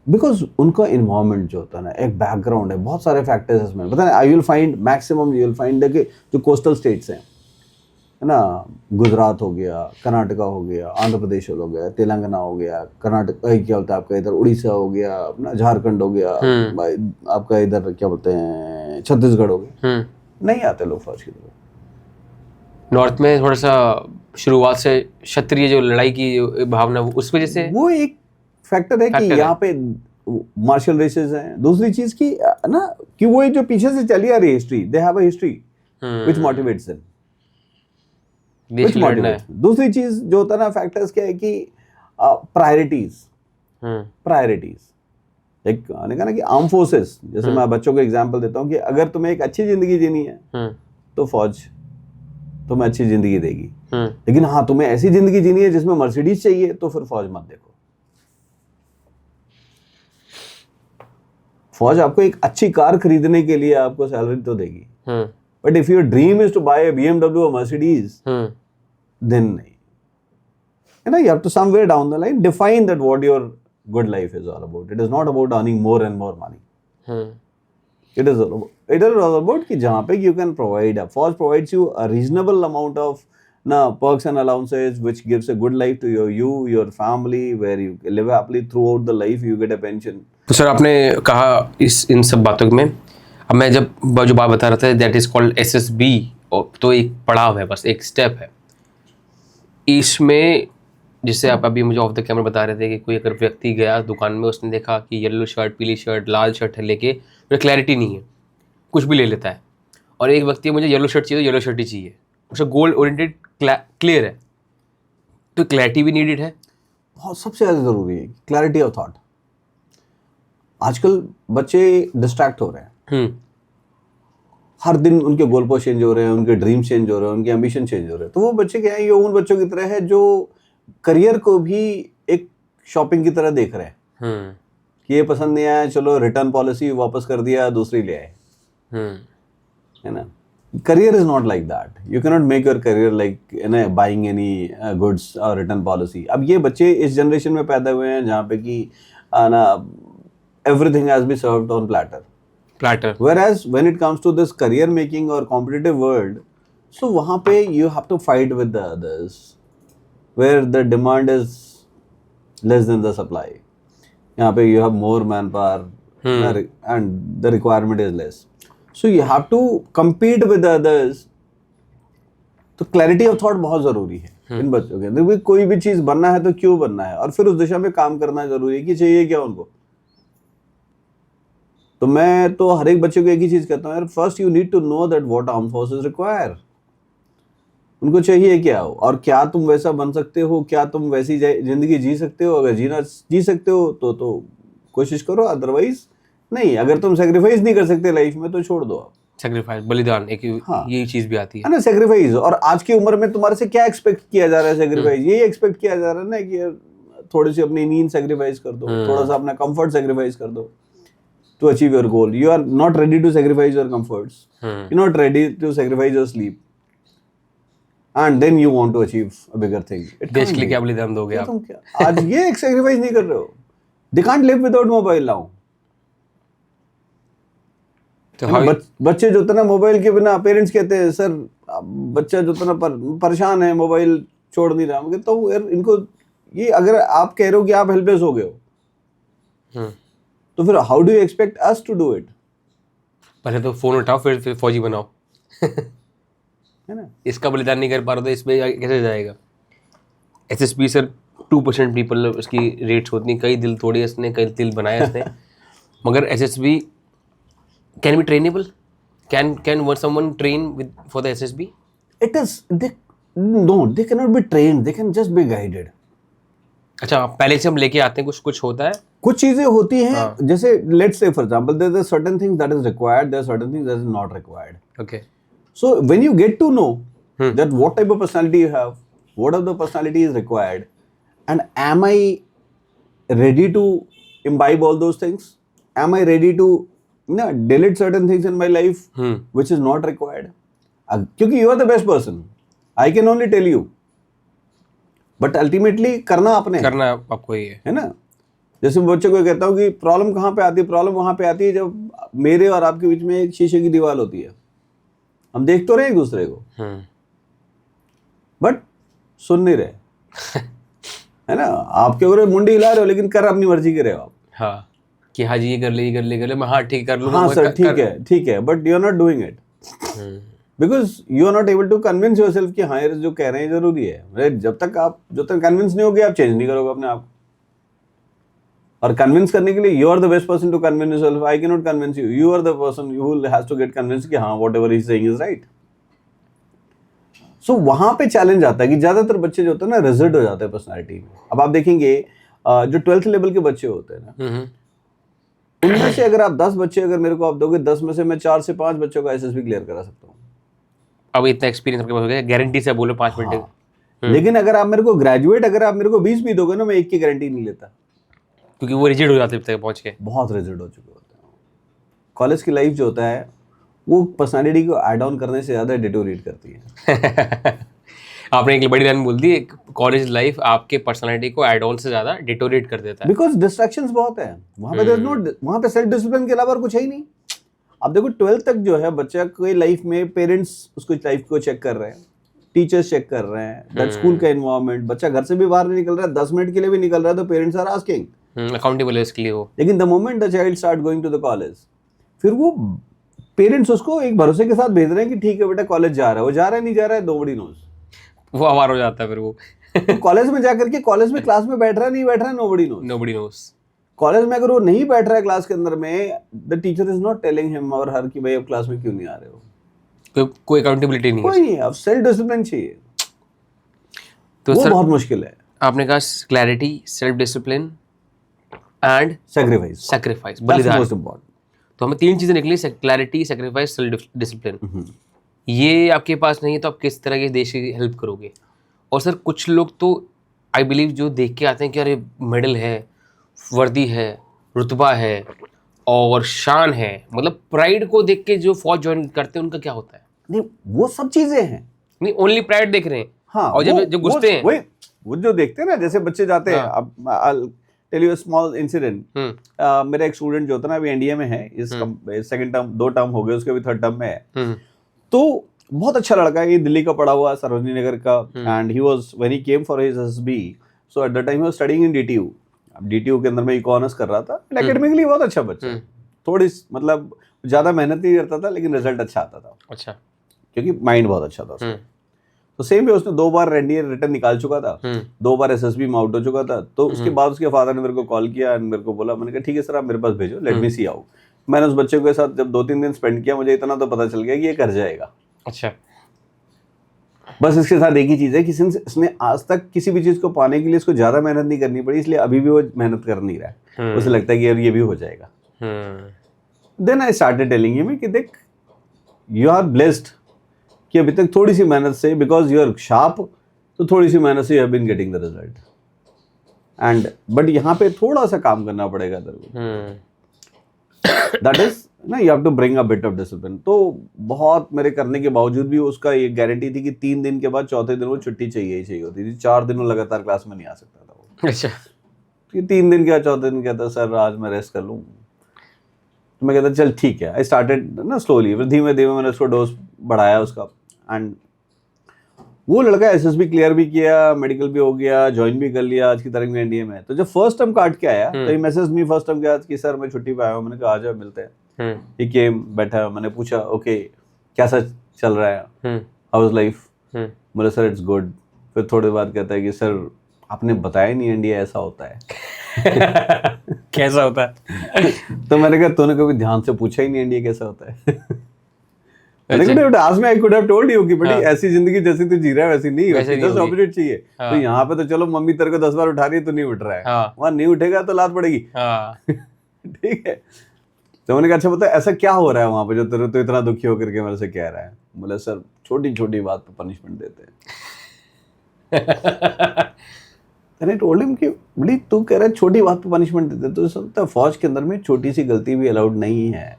बिकॉज उनका इन्वायरमेंट जो होता है ना, एक बैकग्राउंड है, बहुत सारे फैक्टर्स इसमें पता है। I will find maximum you will find कि जो कोस्टल स्टेट्स हैं, है ना, गुजरात हो गया, कर्नाटका हो गया, आंध्र प्रदेश हो गया, तेलंगाना हो गया, कर्नाटक क्या बोलते हैं आपका इधर, उड़ीसा हो गया, अपना झारखंड हो गया, आपका इधर क्या बोलते हैं छत्तीसगढ़ हो गया। नहीं आते लोग फौज की तरफ। नॉर्थ में थोड़ा सा शुरुआत से क्षत्रिय जो लड़ाई की भावना उस वजह से वो एक फैक्टर है कि यहाँ पे मार्शल रेसेस हैं। दूसरी चीज की ना कि वो जो पीछे से चली आ रही history, they have a history which motivates them. दूसरी चीज जो होता है ना फैक्टर्स क्या है कि प्रायोरिटीज। एक मैंने कहा ना कि आर्म फोर्सेस, जैसे मैं बच्चों को एग्जांपल देता हूँ कि अगर तुम्हें एक अच्छी जिंदगी जीनी है तो फौज तुम्हें अच्छी जिंदगी देगी, लेकिन हाँ तुम्हें ऐसी जिंदगी जीनी है जिसमें मर्सिडीज चाहिए तो फिर फौज मत देखो। फौज आपको एक अच्छी कार खरीदने के लिए आपको सैलरी तो देगी, but if your dream is to buy a BMW और मर्सिडीज, देन नहीं, है ना। You have to somewhere down the line define that what your good life is all about. It is not about earning more and more money. It is all about कि जहाँ पे you can provide. Force provides you a reasonable amount of perks and allowances, which gives a good life to your family, where you live happily throughout the life. You get a pension. तो sir आपने कहा इन सब बातों में, अब मैं जो बात बता रहा था दैट इज कॉल्ड SSB, तो एक पड़ाव है, बस एक स्टेप है इसमें। जिससे आप अभी मुझे ऑफ द कैमरा बता रहे थे कि कोई अगर व्यक्ति गया दुकान में, उसने देखा कि येलो शर्ट, पीली शर्ट, लाल शर्ट है लेके, मुझे क्लैरिटी नहीं है, कुछ भी ले लेता है। और एक व्यक्ति मुझे येलो शर्ट चाहिए तो येलो शर्ट ही चाहिए, उसका गोल ओरिएंटेड क्लियर है, तो क्लैरिटी भी नीडेड है। बहुत सबसे ज़्यादा ज़रूरी है क्लैरिटी ऑफ थॉट। आजकल बच्चे डिस्ट्रैक्ट हो रहे हैं, हर दिन उनके गोल पोस्ट चेंज हो रहे हैं, उनके ड्रीम्स चेंज हो रहे हैं, उनके एम्बिशन चेंज हो रहे हैं। तो वो बच्चे क्या है, ये उन बच्चों की तरह है जो करियर को भी एक शॉपिंग की तरह देख रहे हैं कि ये पसंद नहीं आया, चलो रिटर्न पॉलिसी वापस कर दिया, दूसरी ले आए, है ना। Career is not like that. You can not make your career like buying any goods और रिटर्न पॉलिसी। अब ये बच्चे इस जनरेशन में पैदा हुए हैं जहाँ पे कि ना everything has been served on platter, whereas when it comes to this career making or competitive world, so वहाँ पे you have to fight with the others, where the demand is less than the supply. यहाँ पे you have more manpower and the requirement is less. So you have to compete with the others. तो clarity of thought बहुत ज़रूरी है इन बच्चों के अंदर। कोई भी चीज़ बनना है तो क्यों बनना है, और फिर उस दिशा में काम करना ज़रूरी है कि चाहिए क्या उनको। तो मैं तो हर एक बच्चे को एक ही चीज़ कहता हूँ यार, first you need to know that what armed forces require. उनको चाहिए क्या हो, और क्या तुम वैसा बन सकते हो, क्या तुम वैसी जिंदगी जी सकते हो। अगर जी सकते हो तो कोशिश करो, अदरवाइज नहीं। अगर तुम सेक्रीफाइस नहीं कर सकते लाइफ में तो छोड़ दो आप। सेक्रीफाइस, बलिदान, एक ये चीज़ भी आती है ना, सेक्रीफाइस। और आज की उम्र में तुम्हारे से क्या एक्सपेक्ट किया जा रहा है, सेक्रीफाइस यही एक्सपेक्ट किया जा रहा है ना कि थोड़ी सी अपनी नींद सेक्रीफाइस कर दो, थोड़ा सा अपना कंफर्ट सेक्रीफाइस कर दो to achieve your goal. You are not ready to sacrifice your comforts. You're not ready to sacrifice your sleep. And then you want to achieve a bigger thing. देश के लिए क्या बलिदान दोगे आप? तुम क्या आज ये एक sacrifice नहीं कर रहे हो। They can't live without mobile now. तो बच्चे जो तना मोबाइल के बिना, पेरेंट्स कहते हैं सर बच्चा जो तना परेशान है, मोबाइल छोड़ नहीं रहा। मैं कहता हूँ यार इनको, ये अगर आप कह रहे हो कि आप हेल्पलेस हो गए हो, तो फिर how do you expect us to do it? पहले तो फोन उठाओ, फिर फौजी बनाओ है ना। इसका बलिदान नहीं कर पा रहा तो इसमें कैसे जाएगा? SSB सर 2% पीपल इसकी रेट्स होती हैं, कई दिल तोड़े इसने, कई दिल बनाए इसने मगर SSB can be trainable, can one someone train with for the SSB? It is they can not be trained, they can just be guided. अच्छा, पहले से हम लेके आते हैं, कुछ होता है, कुछ चीजें होती हैं। जैसे let's say for example there are certain things that is required, there are certain things that is not required. Okay, so when you get to know that what type of personality you have, what of the personality is required, and am I ready to imbibe all those things? Am I ready to delete certain things in my life which is not required? क्योंकि you are the best person, I can only tell you, but ultimately करना आपको ही है ना। जैसे मैं बच्चों को कहता हूँ कि प्रॉब्लम कहाँ पे आती है, प्रॉब्लम वहाँ पे आती है जब मेरे और आपके बीच में एक शीशे की दीवार होती है। हम देख तो रहे एक दूसरे को, बट सुन नहीं रहे है ना। आपके ऊपर मुंडी हिला रहे हो लेकिन कर अपनी मर्जी के रहे हो आप। हाँ, कि हाँ जी ये कर ले, मैं हाँ ठीक कर लूँगा, हाँ सर ठीक है, but you are not doing it because you are not able to convince yourself कि हाँ यार जो कह रहे हैं जरूरी है। जब तक कन्विंस नहीं होगे आप चेंज नहीं करोगे अपने आप को। और कन्विंस करने के लिए you are the best person to convince yourself, I can not convince you, you are the person who has to get convince कि हाँ whatever he is saying is right. So वहां पे चैलेंज आता है कि ज्यादातर बच्चे जो होते हैं ना रिजिड हो जाते हैं पर्सनैलिटी में। अब आप देखेंगे जो 12th लेवल के बच्चे होते हैं ना, उनमें से अगर आप 10 बच्चे अगर मेरे को आप दोगे, 10 में से मैं 4 से 5 बच्चों का एसएसबी क्लियर करा सकता हूँ। अब इतना एक्सपीरियंस आपके पास हो गया, गारंटी से बोलो 5 मिनट। हाँ। लेकिन अगर आप मेरे को ग्रेजुएट, अगर आप मेरे को 20 भी दोगे ना, मैं एक की गारंटी नहीं लेता, क्योंकि वो रिजिड हो जाते तक पहुंच के। बहुत रिजिड हो चुके होते हैं। कॉलेज की लाइफ जो होता है वो पर्सनालिटी को ऐड ऑन करने से ज़्यादा डिटोरेट करती है। आपने एक बड़ी लाइन बोल दी, कॉलेज लाइफ आपके पर्सनालिटी को एड ऑन से ज्यादा डिटोरेट कर देता है। बिकॉज डिस्ट्रैक्शंस बहुत है वहाँ पे, वहाँ पे सेल्फ डिसिप्लिन के अलावा और कुछ है ही नहीं। अब देखो 12th तक जो है बच्चा कोई लाइफ में, पेरेंट्स उसको लाइफ को चेक कर रहे हैं, टीचर्स चेक कर रहे हैं, दैट स्कूल का एनवायरनमेंट, बच्चा घर से भी बाहर नहीं निकल रहा है, 10 मिनट के लिए भी निकल रहा है तो पेरेंट्स आर आस्किंग, अकाउंटेबल है इसके लिए वो। लेकिन the moment the child start going to the college, फिर वो पेरेंट्स उसको एक भरोसे के साथ भेज रहे हैं कि ठीक है बेटा कॉलेज जा रहा है, वो जा रहा है नहीं जा रहा है नोबडी नोज, वो आवार हो जाता है फिर वो। तो कॉलेज में जाकर के, कॉलेज में क्लास में बैठ रहा है नहीं बैठ रहा है nobody knows. Nobody knows. College में अगर वो नहीं बैठ रहा है क्लास के अंदर में, the teacher is not telling him और हर कि भाई अब क्लास में क्यों नहीं आ रहे हो, कोई अकाउंटेबिलिटी नहीं है। कोई नहीं, अब सेल्फ डिसिप्लिन चाहिए, तो वो सर बहुत मुश्किल है। आपने कहा clarity, self discipline and sacrifice, sacrifice, that's बलिदान। Most important. तो हमें 3 चीजें निकली, क्लैरिटी, सैक्रिफाइस, सेल्फ डिसिप्लिन। ये आपके पास नहीं है तो आप किस तरह के देश की हेल्प करोगे? और सर कुछ लोग तो आई बिलीव जो देख के आते हैं कि अरे मेडल है, वर्दी है, रुतबा है और शान है, मतलब प्राइड को देख के जो फौज ज्वाइन करते हैं उनका क्या होता है? नहीं वो सब चीजें हैं, नहीं ओनली प्राइड देख रहे हैं। हाँ, और जब घुसते हैं वही वो जो देखते हैं ना, जैसे बच्चे जाते हैं। अब I'll tell you a small incident। मेरा एक स्टूडेंट जो था ना अभी एनडीए में है, इस सेकंड टर्म, 2 टर्म हो गए उसके, अभी 3rd टर्म में है। तो बहुत अच्छा लड़का है, ये दिल्ली का पढ़ा हुआ, सरोजनी नगर का, and he was when he came for his SSB, so at the time he was studying in DTU. अब डीटीयू के अंदर में इकोनॉमिक्स कर रहा था, एकेडमिकली बहुत अच्छा बच्चा, थोड़ी मतलब ज्यादा मेहनत नहीं करता था लेकिन रिजल्ट अच्छा आता था। अच्छा, क्योंकि माइंड बहुत अच्छा था उसका। तो सेम भी उसने 2 बार एनडीए रिटर्न निकाल चुका था, 2 बार एसएसबी में आउट हो चुका था। तो उसके बाद उसके फादर ने मेरे को कॉल किया एंड मेरे को बोला, मैंने कहा ठीक है सर आप मेरे पास भेजो, लेट मी सी आउट। मैंने उस बच्चे के साथ जब 2-3 दिन स्पेंड किया, मुझे इतना तो पता चल गया कि ये कर जाएगा। अच्छा, बस इसके साथ एक ही चीज है कि इसने आज तक किसी भी चीज को पाने के लिए इसको ज्यादा मेहनत नहीं करनी पड़ी, इसलिए अभी भी वो मेहनत कर नहीं रहा है। उसे लगता है कि यार ये भी हो जाएगा। Then I started telling him कि देख यू आर ब्लेस्ड कि अभी तक थोड़ी सी मेहनत से, बिकॉज यू आर शार्प, तो थोड़ी सी मेहनत से you have been getting the result, and but यहाँ पे थोड़ा सा काम करना पड़ेगा तेरे को, दैट इज ना, you have to bring a bit of discipline. तो बहुत मेरे करने के बावजूद भी उसका ये गारंटी थी कि 3 दिन के बाद 4थे दिन वो छुट्टी चाहिए ही चाहिए होती थी। 4 दिन वो लगातार क्लास में नहीं आ सकता था वो। अच्छा, कि 3 दिन के 4थे दिन कहता सर आज मैं रेस्ट कर लूँ, तो मैं कहता चल ठीक है। आई स्टार्टेड ना स्लोली, फिर धीमे धीमे मैंने उसको डोज बढ़ाया उसका, एंड वो लड़का एसएसबी क्लियर भी किया, मेडिकल भी हो गया, ज्वाइन भी कर लिया आज की तारीख में एनडीए में। तो जब फर्स्ट टर्म काट के आया तो ये मैसेज मी फर्स्ट टर्म के आज कि सर मैं छुट्टी पे आया हूँ। मैंने कहा आ जाओ मिलते हैं। ही केम, बैठा, मैंने पूछा ओके क्या सच चल रहा है, हाउ इज लाइफ? बोले सर इट्स गुड। फिर थोड़ी बात कहता है कि सर आपने बताया नहीं इंडिया ऐसा होता है। कैसा होता है? तो मैंने कहा तूने कभी ध्यान से पूछा ही नहीं इंडिया कैसा होता है। आज में I could have told you कि बेटी ऐसी जिंदगी जैसी तू जी रहा है वैसी नहीं होती, जस्ट ऑपोजिट चाहिए। तो यहाँ पे तो चलो मम्मी तेरे को 10 बार उठा रही है, तू नहीं उठ रहा है, वहां नहीं उठेगा तो लात पड़ेगी। ठीक है। तो मैंने कहा अच्छा बता ऐसा क्या हो रहा है वहां पे जो तेरे तो इतना दुखी होकर के मेरे से कह रहा है? बोले सर छोटी छोटी बात पे पनिशमेंट देते हैं। मैंने टोल्ड हिम कि बड़ी तू कह रहा है छोटी बात पे पनिशमेंट देते, तो समझता फौज के अंदर में छोटी सी गलती भी अलाउड नहीं है।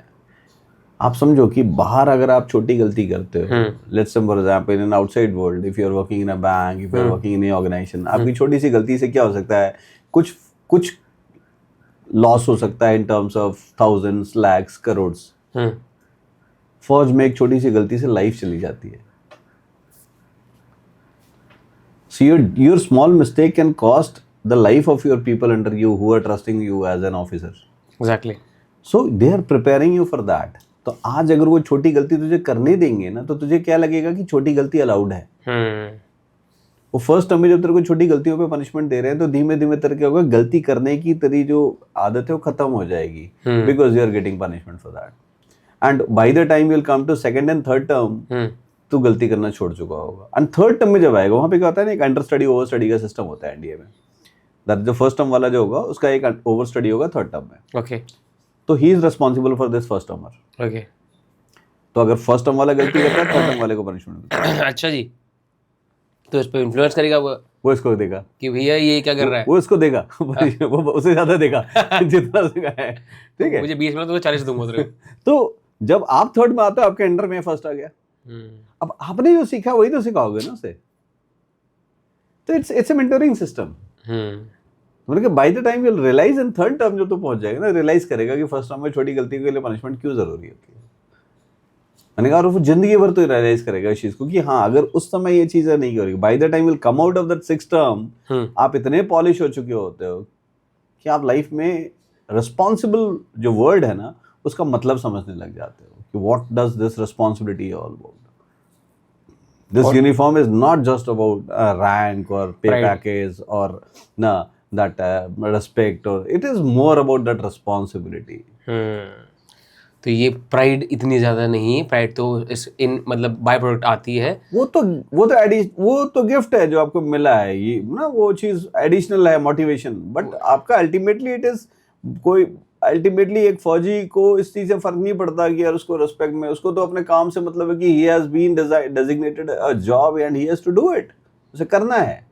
आप समझो कि बाहर अगर आप छोटी गलती करते हो, let's say for example in an outside world, if you are working in a bank, if you are working in a organisation, आपकी छोटी सी गलती से क्या हो सकता है, कुछ लॉस हो सकता है in terms of thousands, lakhs, crores. फौज में एक छोटी सी गलती से लाइफ चली जाती है। So your small mistake can cost the life of your people under you who are trusting you as an officer. Exactly. So they are preparing you for that. तो आज अगर वो छोटी गलती तुझे करने देंगे ना, तो तुझे क्या लगेगा कि छोटी गलती अलाउड है। वो फर्स्ट टर्म में जब तेरे को छोटी गलतियों पे पनिशमेंट दे रहे हैं, तो धीमे धीमे तेरे क्या होगा, गलती करने की तेरी जो आदत है वो खत्म हो जाएगी, because you are getting punishment for that. And by the time you will come to second and third term, तू गलती करना छोड़ चुका होगा। एंड थर्ड टर्म में जब आएगा, वहां पे क्या होता है ना, एक अंडर स्टडी ओवर स्टडी का सिस्टम होता है इंडिया में। दैट जो फर्स्ट टर्म वाला जो होगा उसका एक ओवर स्टडी होगा थर्ड टर्म में। ओके। तो he is responsible for this first टर्मर। Okay. तो अगर फर्स्ट टर्म वाला गलती करता है, थर्ड टर्म वाले को पनिशमेंट मिलता है। अच्छा जी, तो इस पे इन्फ्लुएंस करेगा वो इसको देगा कि भैया ये क्या कर रहा है। वो इसको देगा वो उसे ज्यादा देगा जितना उसका है, ठीक है। मुझे 20 मिला तो 40 दूंगा तेरे को। तो जब आप थर्ड में आते हो, आपके अंडर में फर्स्ट आ गया, अब आपने जो सीखा वही तो सिखाओगे ना उसे। तो इट्स अ मेंटरिंग सिस्टम। मैंने कहा by the time you realise in third term जो तो पहुंच जाएगा ना, रियलाइज करेगा कि फर्स्ट टर्म में छोटी गलती के लिए पनिशमेंट क्यों जरूरी होती है। मैंने कहा और वो जिंदगी भर तो रियलाइज करेगा इस चीज को कि हाँ, अगर उस समय ये चीजें नहीं करेगी, bye the time will come out of that six term, आप इतने पॉलिश हो चुके होते हो कि आप लाइफ में रिस्पॉन्सिबल जो वर्ड है ना, उसका मतलब समझने लग जाते हो कि what does this responsibility all about. This uniform is not just about rank और पे पैकेज और ना दैट रिस्पेक्ट, और it is more about that responsibility. तो ये प्राइड इतनी ज्यादा नहीं है, प्राइड तो इस इन मतलब बाय प्रोडक्ट आती है। वो तो गिफ्ट है जो आपको मिला है, ये ना वो चीज एडिशनल है, मोटिवेशन। बट आपका अल्टीमेटली इट इज कोई अल्टीमेटली एक फौजी को इस चीज से फर्क नहीं पड़ता कि यार उसको रिस्पेक्ट में, उसको तो अपने काम से मतलब है कि he has been designated a job and he has to do it, उसे करना है।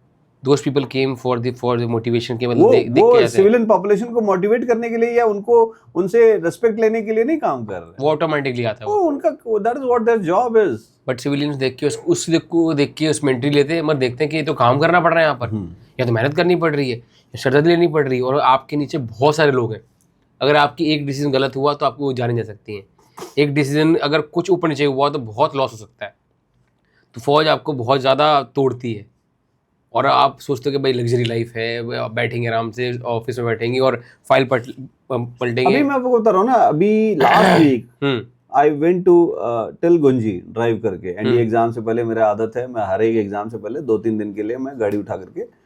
Those people came for the motivation के मतलब देख वो सिविलियन पॉपुलेशन को मोटिवेट करने के लिए या उनको उनसे रिस्पेक्ट लेने के लिए नहीं काम कर रहे, वो ऑटोमेटिकली आता है। वो उनका that is what their job is. But civilians देख के देख के उस मेंटरी लेते हैं, मगर देखते हैं कि ये तो काम करना पड़ रहा है यहाँ पर, या तो मेहनत करनी पड़ रही है, या शर्त लेनी पड़ रही है, और आपके नीचे बहुत सारे लोग हैं। अगर आपकी एक डिसीजन गलत हुआ तो आपको जाने जा सकती है। एक डिसीजन अगर कुछ ऊपर नीचे हुआ तो बहुत लॉस हो सकता है। तो फौज आपको बहुत ज़्यादा तोड़ती है, और आप सोचते हो कि भाई लग्जरी लाइफ है, आप बैठेंगे आराम से, ऑफिस में बैठेंगे और फाइल पलटेंगे। अभी मैं आपको बता रहा हूँ ना, अभी last week I went to till Gunji drive करके, एंड ये एग्जाम से पहले मेरा आदत है, मैं हर एक एग्जाम से पहले 2-3 दिन के लिए मैं गाड़ी उठा करके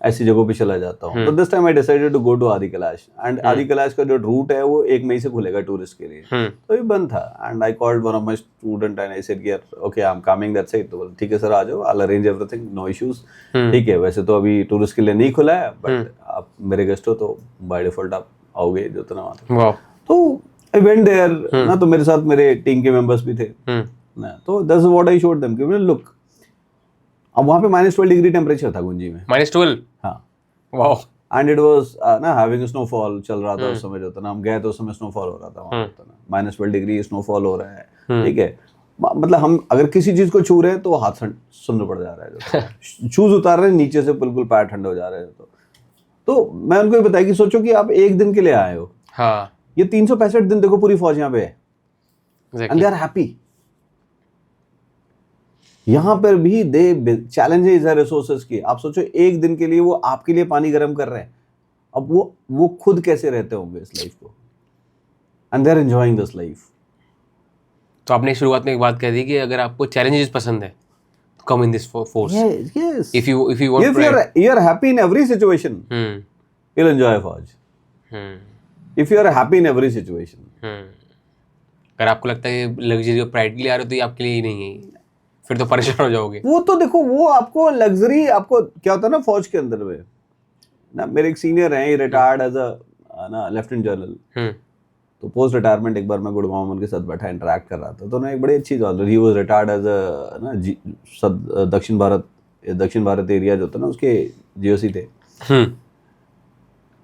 ऐसी जगहों पे चला जाता हूँ। तो this time I decided to go to Adi Kailash, and आदि कैलाश का जो रूट है वो 1 मई से खुलेगा टूरिस्ट के लिए। तो ये बंद था, and I called one of my student and I said यार okay I am coming that side. तो बोले ठीक है सर आ जाओ, I will arrange everything, no issues. ठीक है, वैसे तो अभी टूरिस्ट के लिए नहीं खुला है, बट आप मेरे गेस्ट हो तो बाय डिफॉल्ट आप आओगे जो तो ना। तो आई वेंट देयर ना, तो मेरे साथ मेरे टीम के मेंबर्स भी थे ना, तो that's what I showed them कि लुक, अब वहाँ पे -12 डिग्री टेम्परेचर था गुंजी में। -12? हाँ, वाओ। एंड इट वाज ना हैविंग स्नोफॉल चल रहा था उस समय, जो था ना हम गए तो उस समय स्नोफॉल हो रहा था वहाँ पे, ना -12 डिग्री स्नोफॉल हो रहा है। ठीक है, मतलब हम अगर किसी चीज को छू रहे हैं तो हाथ सुन्न पड़ जा रहा है, शूज उतार रहे हैं नीचे से बिल्कुल पैर ठंडे हो जा रहे हैं। तो मैं उनको ये बताया कि सोचो कि आप एक दिन के लिए आए हो, हाँ, ये 365 दिन देखो पूरी फौज यहाँ पे है, एंड दे आर हैप्पी। यहाँ पर भी दे चैलेंजेस है रिसोर्सेज की। आप सोचो एक दिन के लिए वो आपके लिए पानी गर्म कर रहे हैं, अब वो खुद कैसे रहते होंगे इस लाइफ को, and they are enjoying this life. तो आपने शुरुआत में एक बात कह दी कि अगर आपको चैलेंजेस पसंद है तो come in this force. Yes. If you want you are happy in every situation, you'll enjoy फौज। If you are happy in every situation. अगर आपको लगता है लग्जरी और प्राइड के लिए आ रहे हो तो ये आपके लिए ही नहीं है, फिर तो परेशान हो जाओगे। वो तो देखो, वो आपको लग्जरी, आपको क्या होता है ना फौज के अंदर में ना, मेरे एक सीनियर हैं, रिटायर्ड एज अ ना लेफ्टिनेंट जनरल। तो पोस्ट रिटायरमेंट एक बार मैं गुड़गांव में उनके साथ बैठा इंटरेक्ट कर रहा था, तो ना एक बड़ी अच्छी बात, he was retired as a ना दक्षिण भारत एरिया जो था ना उसके जीओसी थे।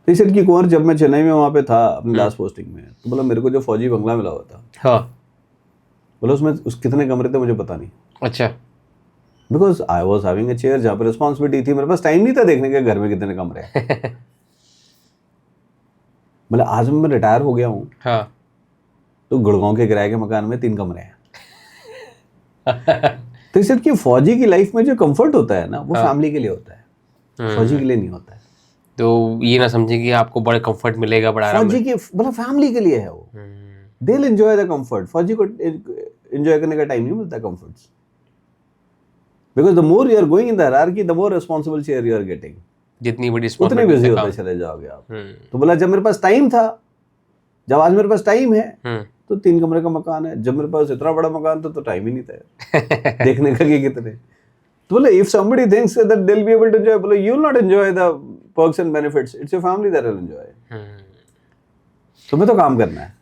तो इस की कुंवर, जब मैं चेन्नई में वहाँ पे था अपनी लास्ट पोस्टिंग में, तो बोला मेरे को जो फौजी बंगला मिला हुआ था, हाँ, बोला उसमें कितने कमरे थे मुझे पता नहीं। अच्छा। Because I was having a chair जहाँ पर रिस्पॉन्सिबिलिटी थी, मेरे पास टाइम नहीं था देखने के घर में कितने कमरे हैं। मतलब आज मैं रिटायर हो गया हूँ, हाँ, तो गुड़गांव के किराए के मकान में 3 कमरे हैं। तो इससे कि फौजी की लाइफ में जो कंफर्ट होता है ना, वो फैमिली के लिए होता है, फौजी के लिए नहीं होता है। तो ये ना समझे कि आपको बड़ा कंफर्ट मिलेगा, बड़ा आराम। फौजी के मतलब फैमिली के लिए है वो, they will enjoy the comfort. फौजी को एंजॉय करने का टाइम नहीं मिलता comforts, because the more you are going in the hierarchy, the more responsible share you are getting. जितनी बड़ी उतने बिजी होते चले जाओगे आप। तो बोला जब मेरे पास टाइम था, जब आज मेरे पास टाइम है, तो 3 कमरे का मकान है। जब मेरे पास इतना बड़ा मकान था तो टाइम ही नहीं था देखने का कि कितने। तो बोले if somebody thinks that they will be able to enjoy, बोले you will not enjoy the perks and benefits, it's your family that will enjoy. तुम्हें तो काम करना है।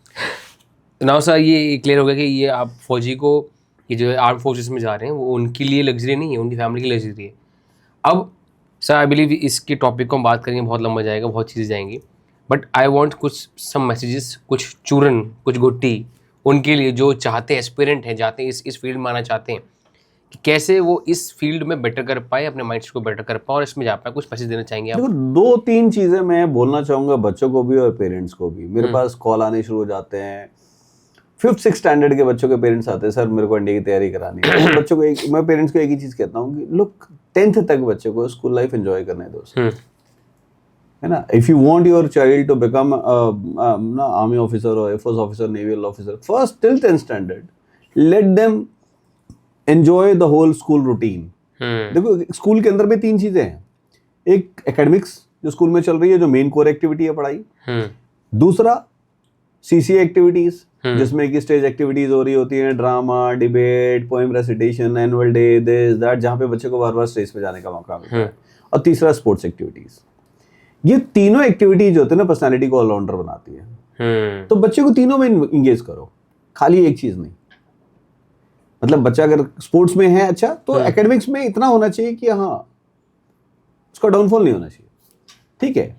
नाउ सर ये क्लियर हो गया कि ये आप फौजी को, ये जो आर्म फोर्सेस में जा रहे हैं वो उनके लिए लग्जरी नहीं है, उनकी फैमिली की लग्जरी है। अब सर आई बिलीव इसके टॉपिक को हम बात करेंगे, बहुत लंबा जाएगा, बहुत चीज़ें जाएंगी, बट आई वांट कुछ सम मैसेजेस, कुछ चूरन, कुछ गुट्टी उनके लिए जो चाहते हैं, एस्पिरेंट हैं, जाते हैं इस फील्ड में आना चाहते हैं, कि कैसे वो इस फील्ड में बेटर कर पाए, अपने माइंड को बेटर कर पाए और इसमें जा पाए। कुछ मैसेज देना चाहेंगे आप? देखो 2-3 चीजें मैं बोलना चाहूंगा बच्चों को भी और पेरेंट्स को भी। मेरे पास कॉल आने शुरू हो जाते हैं, 5th-6th स्टैंडर्ड के बच्चों के पेरेंट्स आते हैं, सर मेरे को एनडीए की तैयारी करानी है। तो बच्चों को मैं पेरेंट्स को एक ही चीज कहता हूँ कि लुक 10th तक बच्चे को स्कूल लाइफ एंजॉय करने दो, है ना। If you want your child to become ना आर्मी ऑफिसर और air force officer, naval officer, first till 10th standard let them enjoy the whole school routine. देखो स्कूल के अंदर भी 3 चीजें हैं, एक एकेडमिक्स जो स्कूल में चल रही है, जो मेन कोर एक्टिविटी है पढ़ाई, दूसरा सीसीए एक्टिविटीज जिसमें कि स्टेज एक्टिविटीज हो रही होती हैं, drama, debate, poem recitation, annual day, this that, जहाँ पे बच्चे को बार बार स्टेज पे जाने का मौका मिलता है, और तीसरा स्पोर्ट्स एक्टिविटीज। ये तीनों एक्टिविटीज होते हैं ना, पर्सनालिटी को ऑलराउंडर बनाती है। तो बच्चे को तीनों में इंगेज करो, खाली एक चीज नहीं। मतलब बच्चा अगर स्पोर्ट्स में है अच्छा, तो एकेडमिक्स में इतना होना चाहिए कि हाँ उसका डाउनफॉल नहीं होना चाहिए, ठीक है।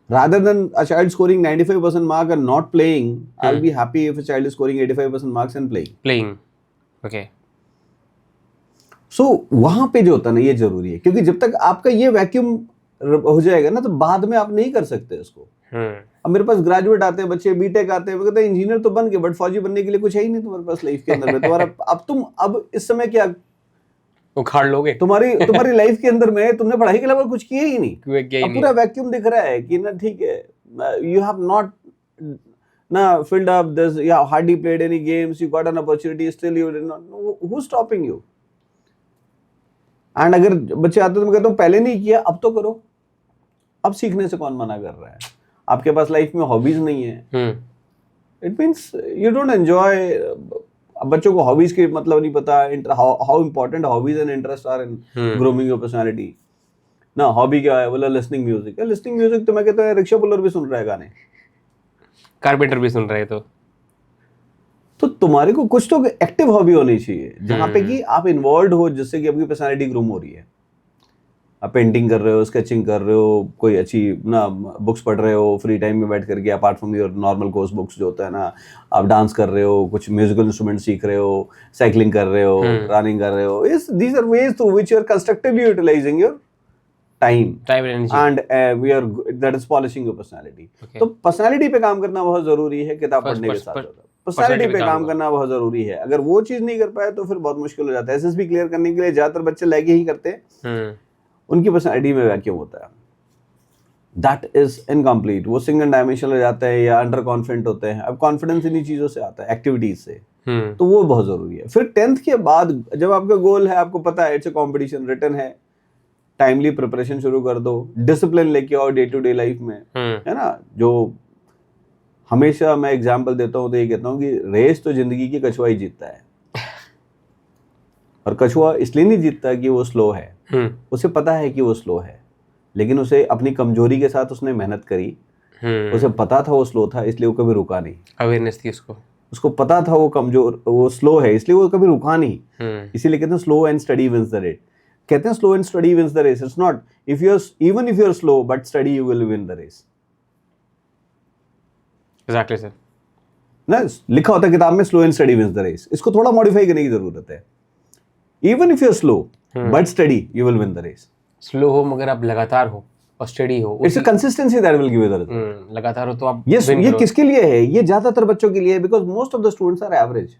rather than a child scoring 95% mark and not playing, I'll be happy if a child is scoring 85% marks and playing. Okay. So वहां पे जो होता है ना, ये जरूरी है, क्योंकि जब तक आपका ये वैक्यूम हो जाएगा ना, तो बाद में आप नहीं कर सकते उसको। अब मेरे पास ग्रेजुएट आते हैं बच्चे, बीटेक आते हैं, वो कहते हैं इंजीनियर तो बन गए बट फौजी बनने के लिए कुछ है ही नहीं तुम्हारे पास लाइफ के अंदर में। तुम्हारा अब इस समय क्या उखाड़ लोगे तुम्हारी लाइफ के अंदर में तुमने पढ़ाई के अलावा कुछ किया ही नहीं। अब पूरा वैक्यूम दिख रहा है कि ना, ठीक है, यू हैव नॉट ना filled up this, you hardly played any games, you got an opportunity, still you did not, who's stopping you? And अगर बच्चे आते तो मैं कहता हूँ पहले नहीं किया अब तो करो। अब सीखने से कौन मना कर रहा है? आपके पास लाइफ में हॉबीज नहीं है, it means you don't enjoy. अब बच्चों को हॉबीज के मतलब नहीं पता, how important hobbies and interest are in grooming your personality ना। हॉबी क्या है? बोला लिसनिंग म्यूजिक है। लिसनिंग म्यूजिक तो मैं कहता हूँ रिक्शा पुलर भी सुन रहा है गाने, कारपेंटर भी सुन रहे हैं। तो तुम्हारे को कुछ तो एक्टिव हॉबी होनी चाहिए जहाँ पे कि आप इन्वॉल्व हो, जिससे कि आपकी पर्सनालिटी ग्रूम हो रही है। आप पेंटिंग कर रहे हो, स्केचिंग कर रहे हो, कोई अच्छी ना बुक्स पढ़ रहे हो फ्री टाइम में बैठ करके, apart from your normal course books जो होता है ना, आप डांस कर रहे हो, कुछ म्यूजिकल इंस्ट्रूमेंट सीख रहे हो, साइकिलिंग कर रहे हो, रनिंग कर रहे हो। These are ways through which you are constructively utilising your time and we are that is polishing your personality. तो पर्सनालिटी पे काम करना बहुत जरूरी है किताब पढ़ने के साथ। पर्सनालिटी पे काम करना बहुत जरूरी है। अगर वो चीज नहीं कर पाए तो फिर बहुत मुश्किल हो जाता है। एसएसबी क्लियर करने के लिए ज्यादातर बच्चे लैग ही करते हैं, उनकी पर्सनालिटी में वैक्यूम होता है, दैट इज इनकम्प्लीट। वो सिंगल डायमेंशनल हो जाता है या अंडर कॉन्फिडेंट होते हैं। अब कॉन्फिडेंस इन्हीं चीजों से आता है, एक्टिविटीज से, तो वो बहुत जरूरी है। फिर 10th के बाद जब आपका गोल है, आपको पता है इट्स अ कॉम्पिटिशन, रिटन है, टाइमली प्रिपरेशन शुरू कर दो, डिसिप्लिन लेके आओ डे टू डे लाइफ में, है ना। जो हमेशा मैं एग्जाम्पल देता हूँ तो ये कहता हूँ कि रेस तो जिंदगी की कछुआ ही जीतता है, और कछुआ इसलिए नहीं जीतता कि वो स्लो है, उसे पता है कि वो स्लो है, लेकिन उसे अपनी कमजोरी के साथ उसने मेहनत करी, उसे पता था वो स्लो था, इसलिए वो कभी रुका नहीं। अवेयरनेस थी उसको पता था वो कमजोर, वो स्लो है, इसलिए वो कभी रुका नहीं। इसीलिए कहते हैं slow and steady wins the race. कहते हैं slow and steady wins the race. It's not if you are slow but steady you will win the race. Exactly sir, ना लिखा होता है किताब में slow and steady wins the race. इसको थोड़ा मॉडिफाई करने की जरूरत है। Even if you are slow but steady you will win the race. Slow हो मगर आप लगातार हो और स्टडी हो, it's a consistency that will give you the result. लगातार हो तो आप ये किसके लिए है? ये ज्यादातर बच्चों के लिए है, because most of the students are average.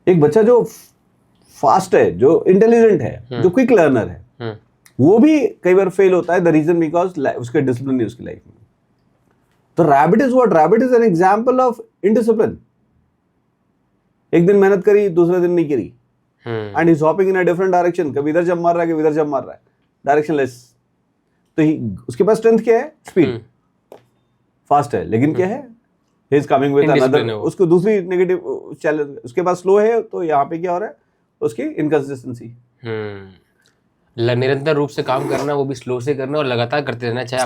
एक बच्चा जो फास्ट है, जो इंटेलिजेंट है, जो क्विक लर्नर है, वो भी कई बार फेल होता है। द रीजन बिकॉज उसके डिसिप्लिन नहीं उसकी लाइफ में। तो rabbit is what? Rabbit is an example of indiscipline. एक दिन मेहनत करी, दूसरे दिन नहीं करी, and he is hopping in a different direction. कभी इधर जंप मार रहा है, कभी इधर जंप मार रहा है, डायरेक्शनलेस। तो उसके पास स्ट्रेंथ क्या है? स्पीड, फास्ट है, लेकिन क्या है? He is coming with another, उसको दूसरी नेगेटिव चैलेंज। उसके पास स्लो है, तो यहाँ पे क्या हो रहा है? उसकी इनकंसिस्टेंसी। निरंतर रूप से काम करना, वो भी स्लो से करना और लगातार करते रहना, चाहे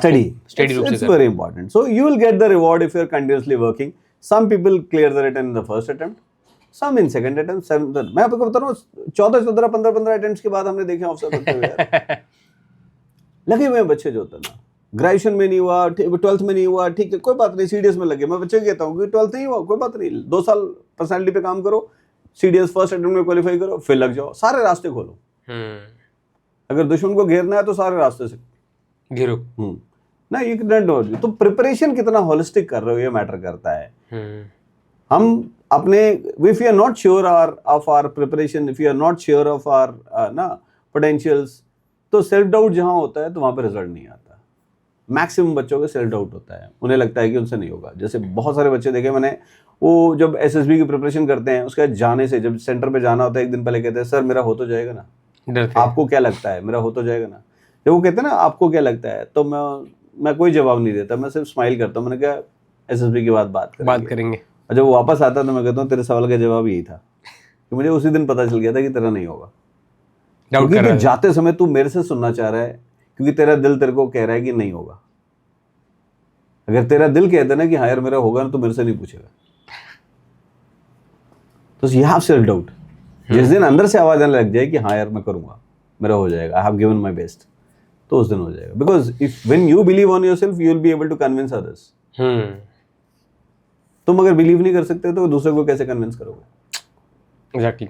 स्टडी रूप से it's very important. So you will get the reward if you're continuously working. Some people clear the written in the first attempt, some in second attempt, seventh. मैं आपको बता रहा हूँ 14, 14, 15, 15 अटेम्प्ट्स के बाद हमने देखे ऑफिसर बनते हुए यार। लगे हुए हैं बच्चे जो होते हैं ना, ग्रेजुएशन में नहीं हुआ, 12th में नहीं हुआ, ठीक है कोई बात नहीं, सीडीएस में लगे। मैं बच्चे को कहता हूँ कि 12th नहीं हुआ कोई बात नहीं, 2 साल पर्सनैलिटी पे काम करो, सीडीएस फर्स्ट अटेम्प्ट में क्वालिफाई करो, फिर लग जाओ, सारे रास्ते खोलो। अगर दुश्मन को घेरना है तो सारे रास्ते से घेरो। ना, यू कैन डू। तो प्रिपरेशन कितना होलिस्टिक कर रहे हो ये मैटर करता है। हम अपने if you are not sure of our preparation, if you are not sure of our ना पोटेंशियल्स, तो सेल्फ डाउट जहां होता है तो वहां पे रिजल्ट नहीं आता। मैक्सिमम बच्चों को सेल्फ डाउट होता है, उन्हें लगता है कि उनसे नहीं होगा। जैसे बहुत सारे बच्चे देखे मैंने, वो जब एसएसबी की प्रिपरेशन करते हैं उसके जाने से, जब सेंटर पे जाना होता है एक दिन पहले कहते हैं सर मेरा हो तो जाएगा ना, आपको क्या लगता है मेरा हो तो जाएगा ना। जब वो कहते हैं ना आपको क्या लगता है, तो मैं कोई जवाब नहीं देता, मैं सिर्फ स्माइल करता हूँ। मैंने कहा एसएसबी की बात करेंगे। और जब वो वापस आता तो मैं कहता हूँ तेरे सवाल का जवाब यही था, कि मुझे उसी दिन पता चल गया था कि तेरा नहीं होगा। क्योंकि जाते समय तू मेरे से सुनना चाह रहा है, क्योंकि तेरा दिल तेरे को कह रहा है कि नहीं होगा। अगर तेरा दिल कहता ना कि हाँ यार मेरा होगा ना, तो मेरे से नहीं पूछेगा। तो यू हैव सेल्फ डाउट। जिस दिन अंदर से आवाज आने लग जाए कि हाँ यार मैं करूंगा, मेरा हो जाएगा, I have given my best, तो उस दिन हो जाएगा। Because if when you believe on yourself you will be able to convince others. तुम अगर बिलीव नहीं कर सकते तो दूसरे को कैसे कन्विंस करोगे? एग्जैक्टली।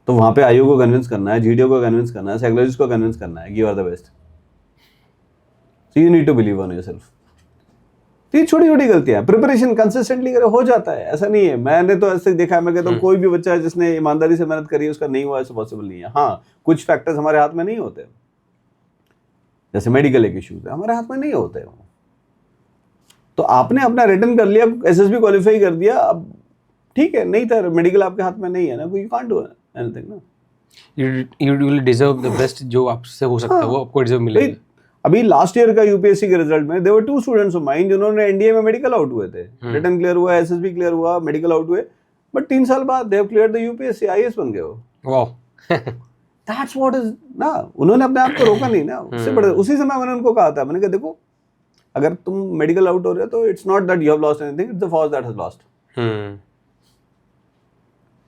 तो वहां पे आयु को कन्विंस करना है, जीडीओ को कन्विंस करना है, साइकोलॉजिस्ट को कन्विंस करना है कि you are the best. So you need to believe on yourself. तो ये छोटी छोटी गलतियां, प्रिपरेशन कंसिस्टेंटली करे हो जाता है, ऐसा नहीं है। मैंने तो ऐसे देखा है, मैं कहता हूँ कोई भी बच्चा जिसने ईमानदारी से मेहनत करी है उसका नहीं हुआ, ऐसा पॉसिबल नहीं है। हाँ, कुछ फैक्टर्स हमारे हाथ में नहीं होते, जैसे मेडिकल एक इश्यूज है हमारे हाथ में नहीं होते। तो आपने अपना रिटर्न कर लिया, एसएसबी क्वालिफाई कर दिया, अब ठीक है, नहीं था मेडिकल आपके हाथ में नहीं है ना, यू कांट डू एनीथिंग ना। You will deserve the best, जो आपसे हो सकता है वो आपको डिजर्व मिलेगा। अभी लास्ट ईयर का यूपीएससी के रिजल्ट में there were 2 students of mine जिन्होंने एनडीए में मेडिकल आउट हुए थे। रिटर्न क्लियर हुआ, एसएसबी क्लियर हुआ, मेडिकल आउट हुए, बट 3 साल बाद they have cleared the UPSC, IAS बन गए वो। वाओ। दैट्स व्हाट इज ना, उन्होंने अपने आप को रोका नहीं ना। उससे बड़े उसी समय मैंने उनको कहा था, मैंने कहा देखो अगर तुम मेडिकल आउट हो रहे हो तो it's not that you have lost anything, it's the फौज दैट हैज लॉस्ट।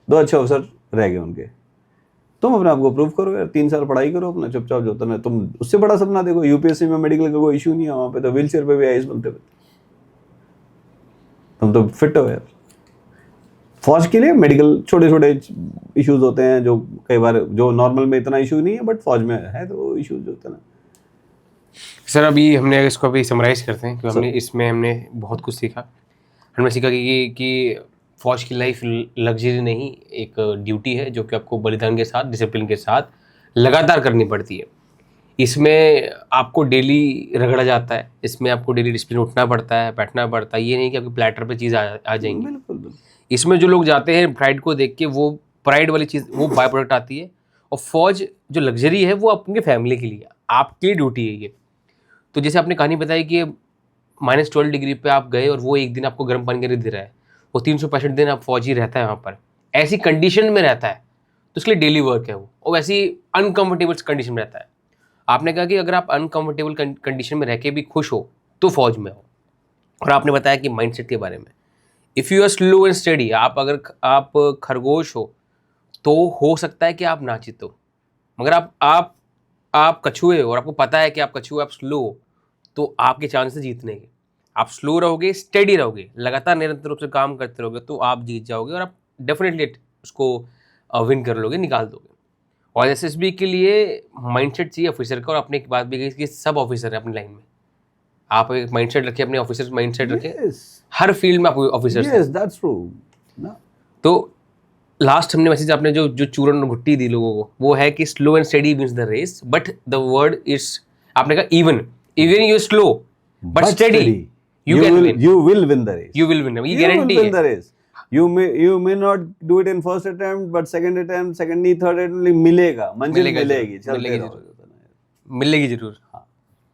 2 अच्छे अवसर रह गए उनके। तुम अपने आप को प्रूव करो यार, 3 साल पढ़ाई करो अपना चुपचाप, जो होता है तुम उससे बड़ा सपना देखो। यूपीएससी में मेडिकल का कोई इशू नहीं है, वहां पे तो व्हील चेयर पे भी आईएएस बनते हुए तुम तो फिट हो यार। फौज के लिए मेडिकल छोटे छोटे इश्यूज होते हैं जो कई बार जो नॉर्मल में इतना इशू नहीं है, बट फौज में है तो वो इश्यूज होते हैं ना। सर अभी हमने इसको अभी समराइज करते हैं, क्योंकि हमने बहुत कुछ सीखा। हमने सीखा कि फौज की लाइफ लग्जरी नहीं, एक ड्यूटी है जो कि आपको बलिदान के साथ, डिसिप्लिन के साथ लगातार करनी पड़ती है। इसमें आपको डेली रगड़ा जाता है, इसमें आपको डेली डिसिप्लिन उठना पड़ता है, बैठना पड़ता है। ये नहीं कि आपके प्लेटर पे चीज़ आ जाएंगी। बिल्कुल। इसमें जो लोग जाते हैं प्राइड को देख के, वो प्राइड वाली चीज़ वो बाय प्रोडक्ट आती है। और फौज जो लग्जरी है वो अपनी फैमिली के लिए, आपकी ड्यूटी है ये। तो जैसे आपने कहानी बताई कि -12 डिग्री पे आप गए और वो एक दिन आपको गर्म पानी करके दे रहा है, वो 365 दिन आप फौजी रहता है वहाँ पर, ऐसी कंडीशन में रहता है, तो उसके लिए डेली वर्क है वो, और वैसी अनकम्फर्टेबल कंडीशन में रहता है। आपने कहा कि अगर आप अनकम्फर्टेबल कंडीशन में रह के भी खुश हो तो फौज में हो। और आपने बताया कि माइंडसेट के बारे में, if you are slow and steady, अगर आप खरगोश हो तो हो सकता है कि आप ना जीतो, मगर आप कछुए हो और आपको पता है कि आप कछुए, आप स्लो हो, तो आपके चांसेस जीतने के, आप स्लो रहोगे, स्टेडी रहोगे, लगातार निरंतर रूप से काम करते रहोगे, तो आप जीत जाओगे और आप डेफिनेटली उसको विन कर लोगे, निकाल दोगे। और एसएसबी के लिए माइंडसेट चाहिए ऑफिसर का। और आपने एक बात भी कही कि सब ऑफिसर है अपनी लाइन में, आप एक माइंडसेट रखिए, अपने ऑफिसर माइंडसेट रखिए, हर फील्ड में आप ऑफिसर हैं। That's true. तो लास्ट हमने मैसेज आपने जो चूरन और घुट्टी दी लोगों को, वो है कि slow and steady wins the race, but the word is, आपने कहा even you slow but steady you will win the race. You will win. ये You will guarantee win है। the race. You may not do it in first attempt, but second attempt, second third attempt मिलेगा, मंजिल मिलेगी, चलते रहो। मिलेगी जरूर। हाँ,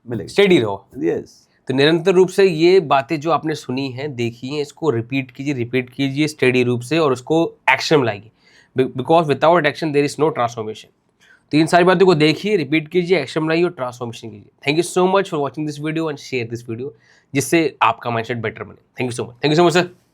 मिलेगी। स्टेडी रहो। Yes. तो निरंतर रूप से ये बातें जो आपने सुनी हैं, देखी हैं, इसको रिपीट कीजिए स्टेडी रूप से, और उसको एक्शन में लाइए, because without action there is no transformation. तो इन सारी बातों को देखिए, रिपीट कीजिए, एक्शन बनाइए और ट्रांसफॉर्मेशन कीजिए। Thank you so much for watching this video and share this video, जिससे आपका माइंडसेट बेटर बने। Thank you so much, thank you so much sir.